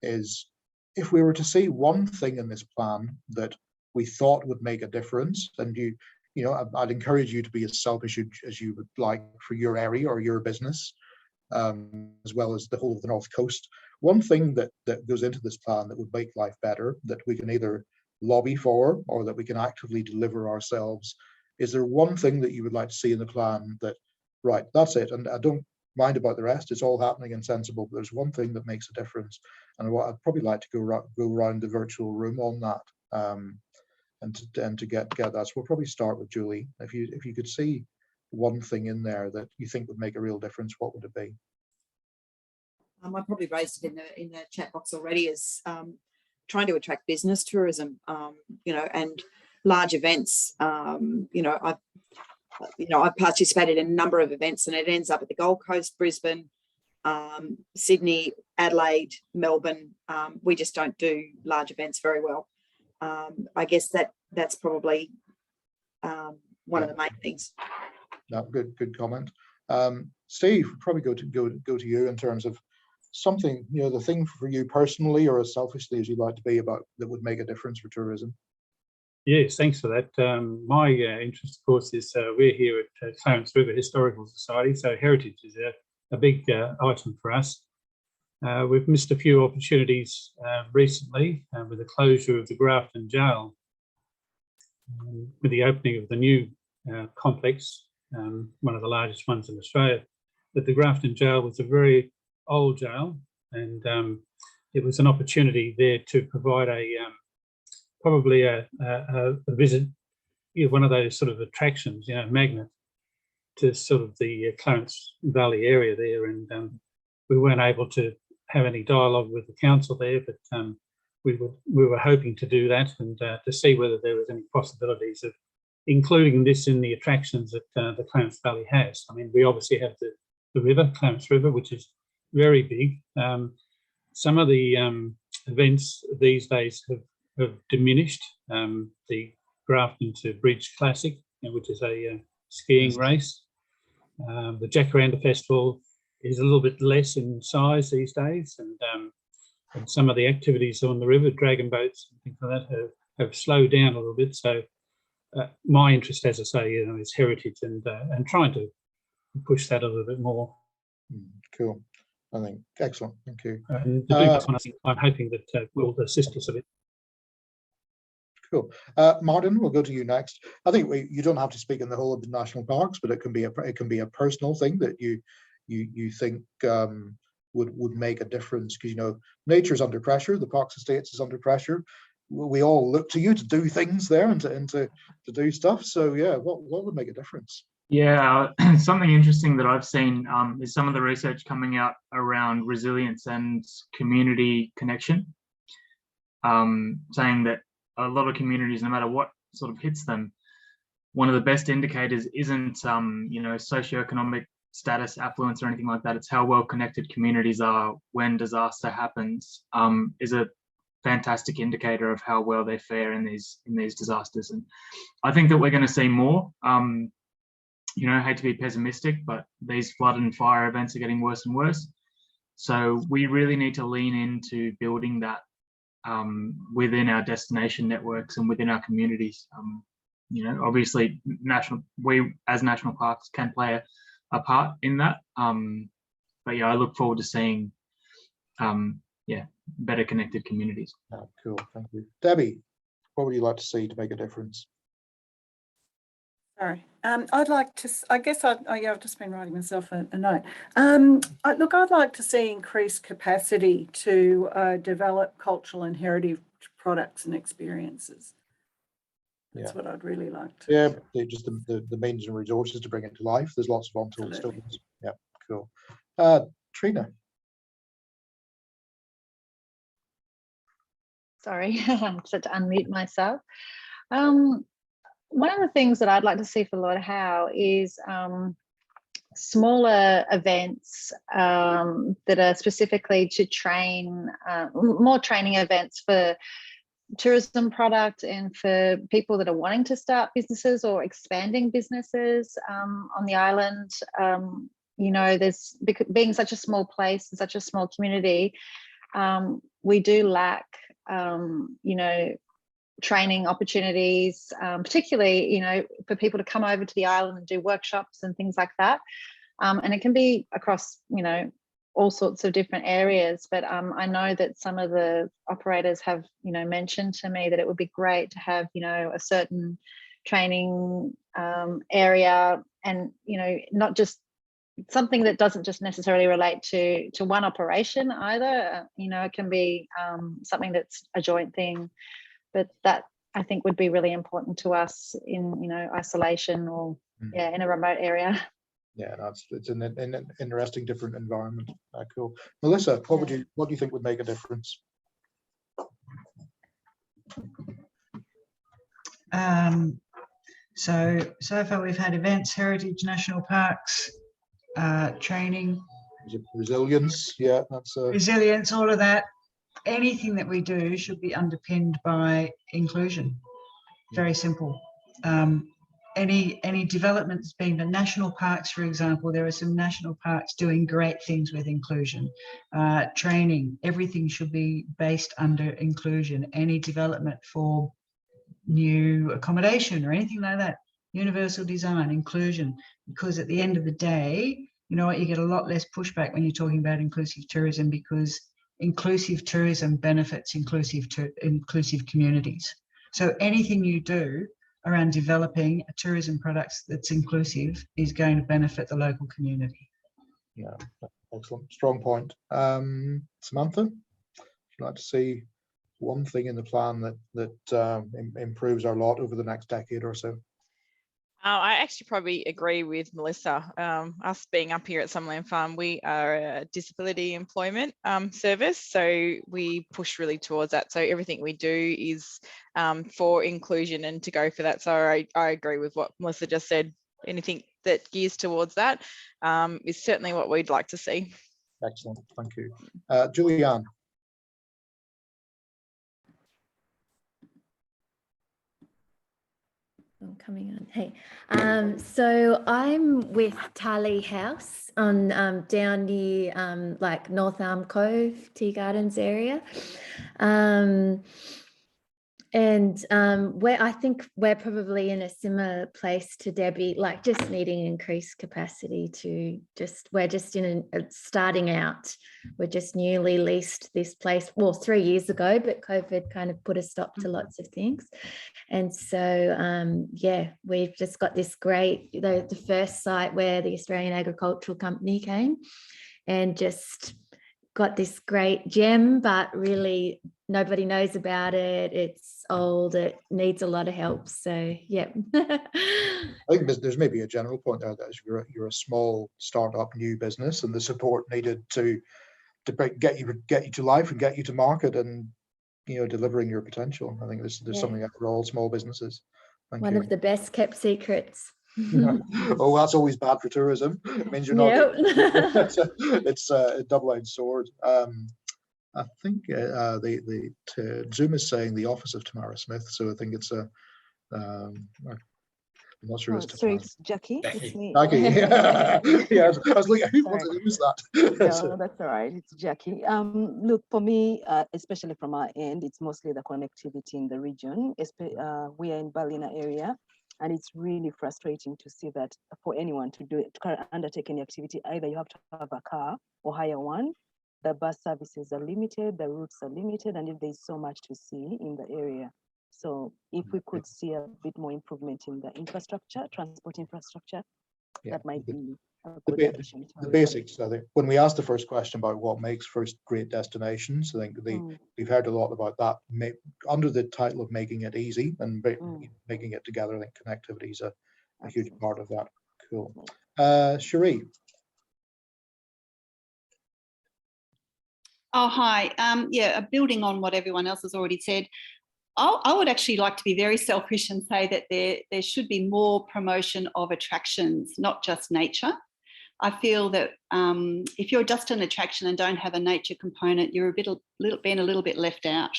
is, if we were to see one thing in this plan that we thought would make a difference, and you know, I'd encourage you to be as selfish as you would like for your area or your business, as well as the whole of the North Coast. One thing that goes into this plan that would make life better, that we can either lobby for or that we can actively deliver ourselves, is there one thing that you would like to see in the plan that, right, that's it, and I don't mind about the rest, it's all happening and sensible, but there's one thing that makes a difference, and I'd probably like to go around the virtual room on that, and to get that. So we'll probably start with Julie. If you could see one thing in there that you think would make a real difference, what would it be? I probably raised it in the chat box already, is trying to attract business tourism, you know, and large events. You know, I've participated in a number of events, and it ends up at the Gold Coast, Brisbane, Sydney, Adelaide, Melbourne. We just don't do large events very well. I guess that's probably one of the main things. No, good comment. Steve, probably go to you in terms of something, you know, the thing for you personally or as selfishly as you'd like to be about that would make a difference for tourism. Yes, thanks for that. My interest, of course, is we're here at Clarence River Historical Society, so heritage is a big item for us. We've missed a few opportunities recently with the closure of the Grafton Jail, with the opening of the new complex, one of the largest ones in Australia. But the Grafton Jail was a very old jail, and it was an opportunity there to provide probably a visit, you know, one of those sort of attractions, you know, magnet to sort of the Clarence Valley area there. And we weren't able to have any dialogue with the council there, but we were hoping to do that, and to see whether there was any possibilities of including this in the attractions that the Clarence Valley has. I mean, we obviously have the river, Clarence River, which is very big. Some of the events these days have diminished. The Grafton to Bridge Classic, you know, which is a skiing race. The Jacaranda Festival is a little bit less in size these days, and some of the activities on the river, dragon boats and things like that, have slowed down a little bit. So my interest, as I say, you know, is heritage, and trying to push that a little bit more. Cool. I think excellent. Thank you. And the biggest one, I think, I'm hoping that will assist us a bit. Cool. Martin, we'll go to you next. I think you don't have to speak in the whole of the national parks, but it can be a personal thing that you think would make a difference, because, you know, nature's under pressure, the Parks Estates is under pressure. We all look to you to do things there and to do stuff. So yeah, what would make a difference? Yeah, something interesting that I've seen is some of the research coming out around resilience and community connection, saying that a lot of communities, no matter what sort of hits them, one of the best indicators isn't you know, socioeconomic status, affluence, or anything like that. It's how well connected communities are when disaster happens, is a fantastic indicator of how well they fare in these disasters. And I think that we're going to see more. You know, I hate to be pessimistic, but these flood and fire events are getting worse and worse. So we really need to lean into building that within our destination networks and within our communities. You know, obviously we as national parks can play a part in that. But yeah, I look forward to seeing better connected communities. Oh, cool, thank you. Debbie, what would you like to see to make a difference? Sorry, I'd like to, I guess I've just been writing myself a note. Look, I'd like to see increased capacity to develop cultural and heritage products and experiences. That's what I'd really like to. Yeah, just the means and resources to bring it to life. There's lots of untold stories. Yeah, cool. Trina. Sorry, I had to unmute myself. One of the things that I'd like to see for Lord Howe is smaller events that are specifically to train, more training events for tourism product and for people that are wanting to start businesses or expanding businesses on the island. You know, there's, being such a small place and such a small community, we do lack, you know, training opportunities, particularly, you know, for people to come over to the island and do workshops and things like that. And it can be across, you know, all sorts of different areas. But I know that some of the operators have, you know, mentioned to me that it would be great to have, you know, a certain training area, and not just something that doesn't just necessarily relate to one operation either. It can be something that's a joint thing, but that I think would be really important to us in isolation or in a remote area. Yeah, it's an interesting different environment. Cool. Melissa, what do you think would make a difference? So far we've had events, heritage, national parks, training, resilience. Yeah, that's resilience. All of that. Anything that we do should be underpinned by inclusion. Very simple. Any developments being the national parks, for example, there are some national parks doing great things with inclusion. Training, everything should be based under inclusion. Any development for new accommodation or anything like that, universal design, inclusion, because at the end of the day, you get a lot less pushback when you're talking about inclusive tourism, because inclusive tourism benefits inclusive communities. So anything you do around developing a tourism product that's inclusive is going to benefit the local community. Yeah, excellent, strong point. Samantha, would you like to see one thing in the plan that improves our lot over the next decade or so? I actually probably agree with Melissa. Us being up here at Summerland Farm, we are a disability employment service, so we push really towards that. So everything we do is for inclusion and to go for that. So I agree with what Melissa just said. Anything that gears towards that is certainly what we'd like to see. Excellent, thank you. Julianne. I'm coming on. Hey, so I'm with Tali House on down near like North Arm Cove, Tea Gardens area. I think we're probably in a similar place to Debbie, like just needing increased capacity we're just starting out. We're just newly leased this place, well, 3 years ago, but COVID kind of put a stop to lots of things. And so, we've just got this great, the first site where the Australian Agricultural Company came and just got this great gem, but really nobody knows about it. It's old, it needs a lot of help. So yeah. I think there's maybe a general point there that you're a small startup new business, and the support needed to get you to life and get you to market and delivering your potential. I think there's something for all small businesses. One of the best kept secrets. Oh, that's always bad for tourism. It means you're not. It's a double-edged sword. I think Zoom is saying the office of Tamara Smith, so I think it's I'm not sure it's sorry, it's Jackie. It's me. Jackie. Yeah, I was like, who was that? No, that's all right. It's Jackie. Look, for me, especially from our end, it's mostly the connectivity in the region. We are in Ballina area. And it's really frustrating to see that for anyone to undertake any activity, either you have to have a car or hire one. The bus services are limited, the routes are limited, and there's so much to see in the area. So if we could see a bit more improvement in the infrastructure, transport infrastructure, that might be a good addition. The basics, I think, when we asked the first question about what makes first great destinations, I think we've heard a lot about that under the title of making it easy and making it together. I think connectivity is a huge part of that. Cool. Cherie. Oh, hi. Building on what everyone else has already said, I would actually like to be very selfish and say that there should be more promotion of attractions, not just nature. I feel that if you're just an attraction and don't have a nature component, you're being a little bit left out.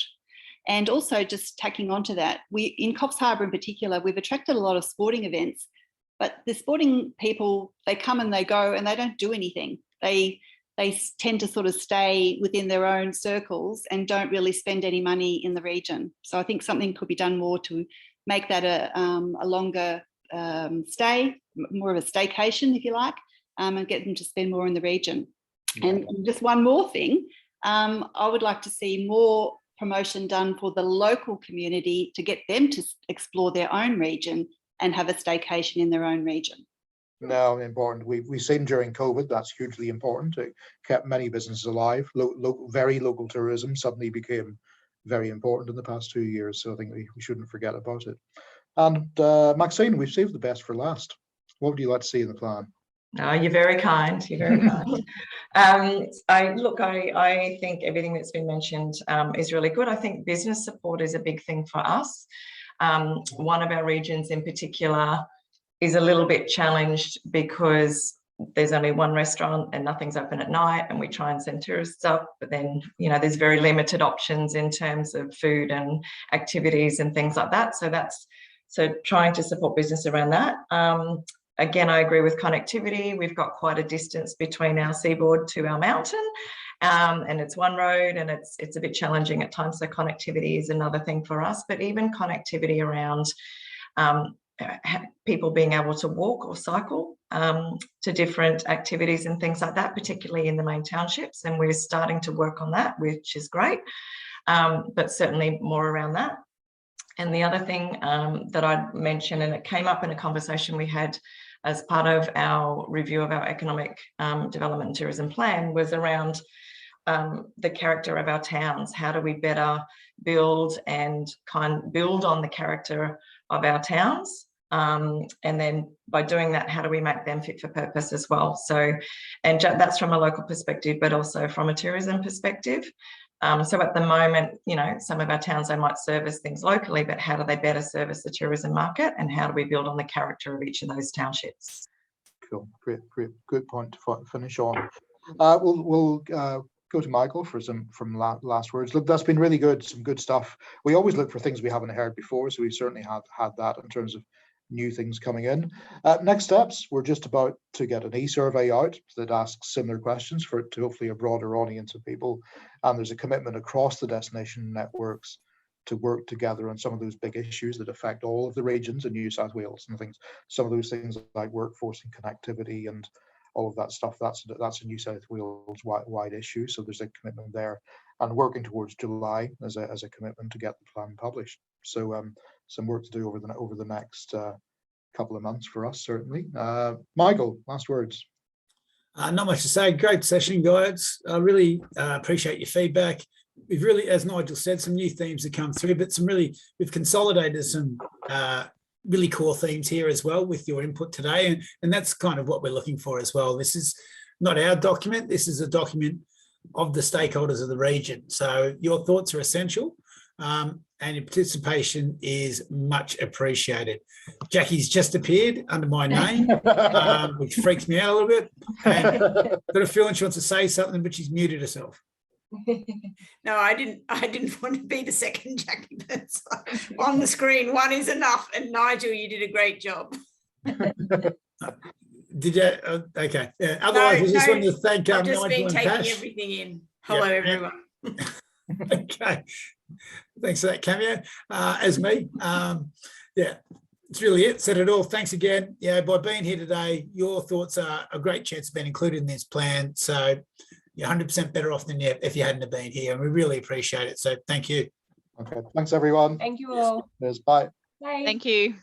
And also just tacking onto that, in Coffs Harbour in particular, we've attracted a lot of sporting events, but the sporting people, they come and they go and they don't do anything. They tend to sort of stay within their own circles and don't really spend any money in the region. So I think something could be done more to make that a longer stay, more of a staycation, if you like, and get them to spend more in the region. And just one more thing, I would like to see more promotion done for the local community to get them to explore their own region and have a staycation in their own region? No, important. We've seen during COVID that's hugely important. It kept many businesses alive. Very local tourism suddenly became very important in the past 2 years. So I think we shouldn't forget about it. And Maxine, we've saved the best for last. What would you like to see in the plan? Oh, you're very kind. You're very kind. I think everything that's been mentioned is really good. I think business support is a big thing for us. One of our regions in particular is a little bit challenged because there's only one restaurant and nothing's open at night, and we try and send tourists up, but then, you know, there's very limited options in terms of food and activities and things like that. So trying to support business around that. Again, I agree with connectivity. We've got quite a distance between our seaboard to our mountain, and it's one road, and it's a bit challenging at times. So connectivity is another thing for us, but even connectivity around people being able to walk or cycle to different activities and things like that, particularly in the main townships. And we're starting to work on that, which is great, but certainly more around that. And the other thing that I'd mention, and it came up in a conversation we had as part of our review of our economic development and tourism plan, was around the character of our towns. How do we better build on the character of our towns? And then by doing that, how do we make them fit for purpose as well? So, and that's from a local perspective, but also from a tourism perspective. So at the moment, you know, some of our towns, they might service things locally, but how do they better service the tourism market, and how do we build on the character of each of those townships? Cool, great, good point to finish on. We'll go to Michael for some last words. Look, that's been really good, some good stuff. We always look for things we haven't heard before, so we certainly have had that in terms of new things coming in. Next steps, we're just about to get an e-survey out that asks similar questions to hopefully a broader audience of people. And there's a commitment across the destination networks to work together on some of those big issues that affect all of the regions in New South Wales and things. Some of those things like workforce and connectivity and all of that stuff, that's a New South Wales wide issue. So there's a commitment there, and working towards July as a commitment to get the plan published. So some work to do over the next couple of months for us, certainly. Michael, last words. Not much to say. Great session, guys. I really appreciate your feedback. We've really, as Nigel said, some new themes have come through, but we've consolidated some really core themes here as well with your input today. And that's kind of what we're looking for as well. This is not our document. This is a document of the stakeholders of the region. So your thoughts are essential. And your participation is much appreciated. Jackie's just appeared under my name, which freaks me out a little bit. And got a feeling she wants to say something, but she's muted herself. No, I didn't want to be the second Jackie that's on the screen. One is enough. And Nigel, you did a great job. Did you? Okay. Yeah. Otherwise, I just wanted to thank I've just Nigel been and taking Tash. everything in. Hello, everyone. Okay. Thanks for that cameo. As me. Yeah, it's really it. Said it all. Thanks again. Yeah, by being here today, your thoughts are a great chance of being included in this plan. So you're 100% better off than if you hadn't have been here. And we really appreciate it. So thank you. Okay. Thanks, everyone. Thank you all. Cheers. Bye. Bye. Thank you.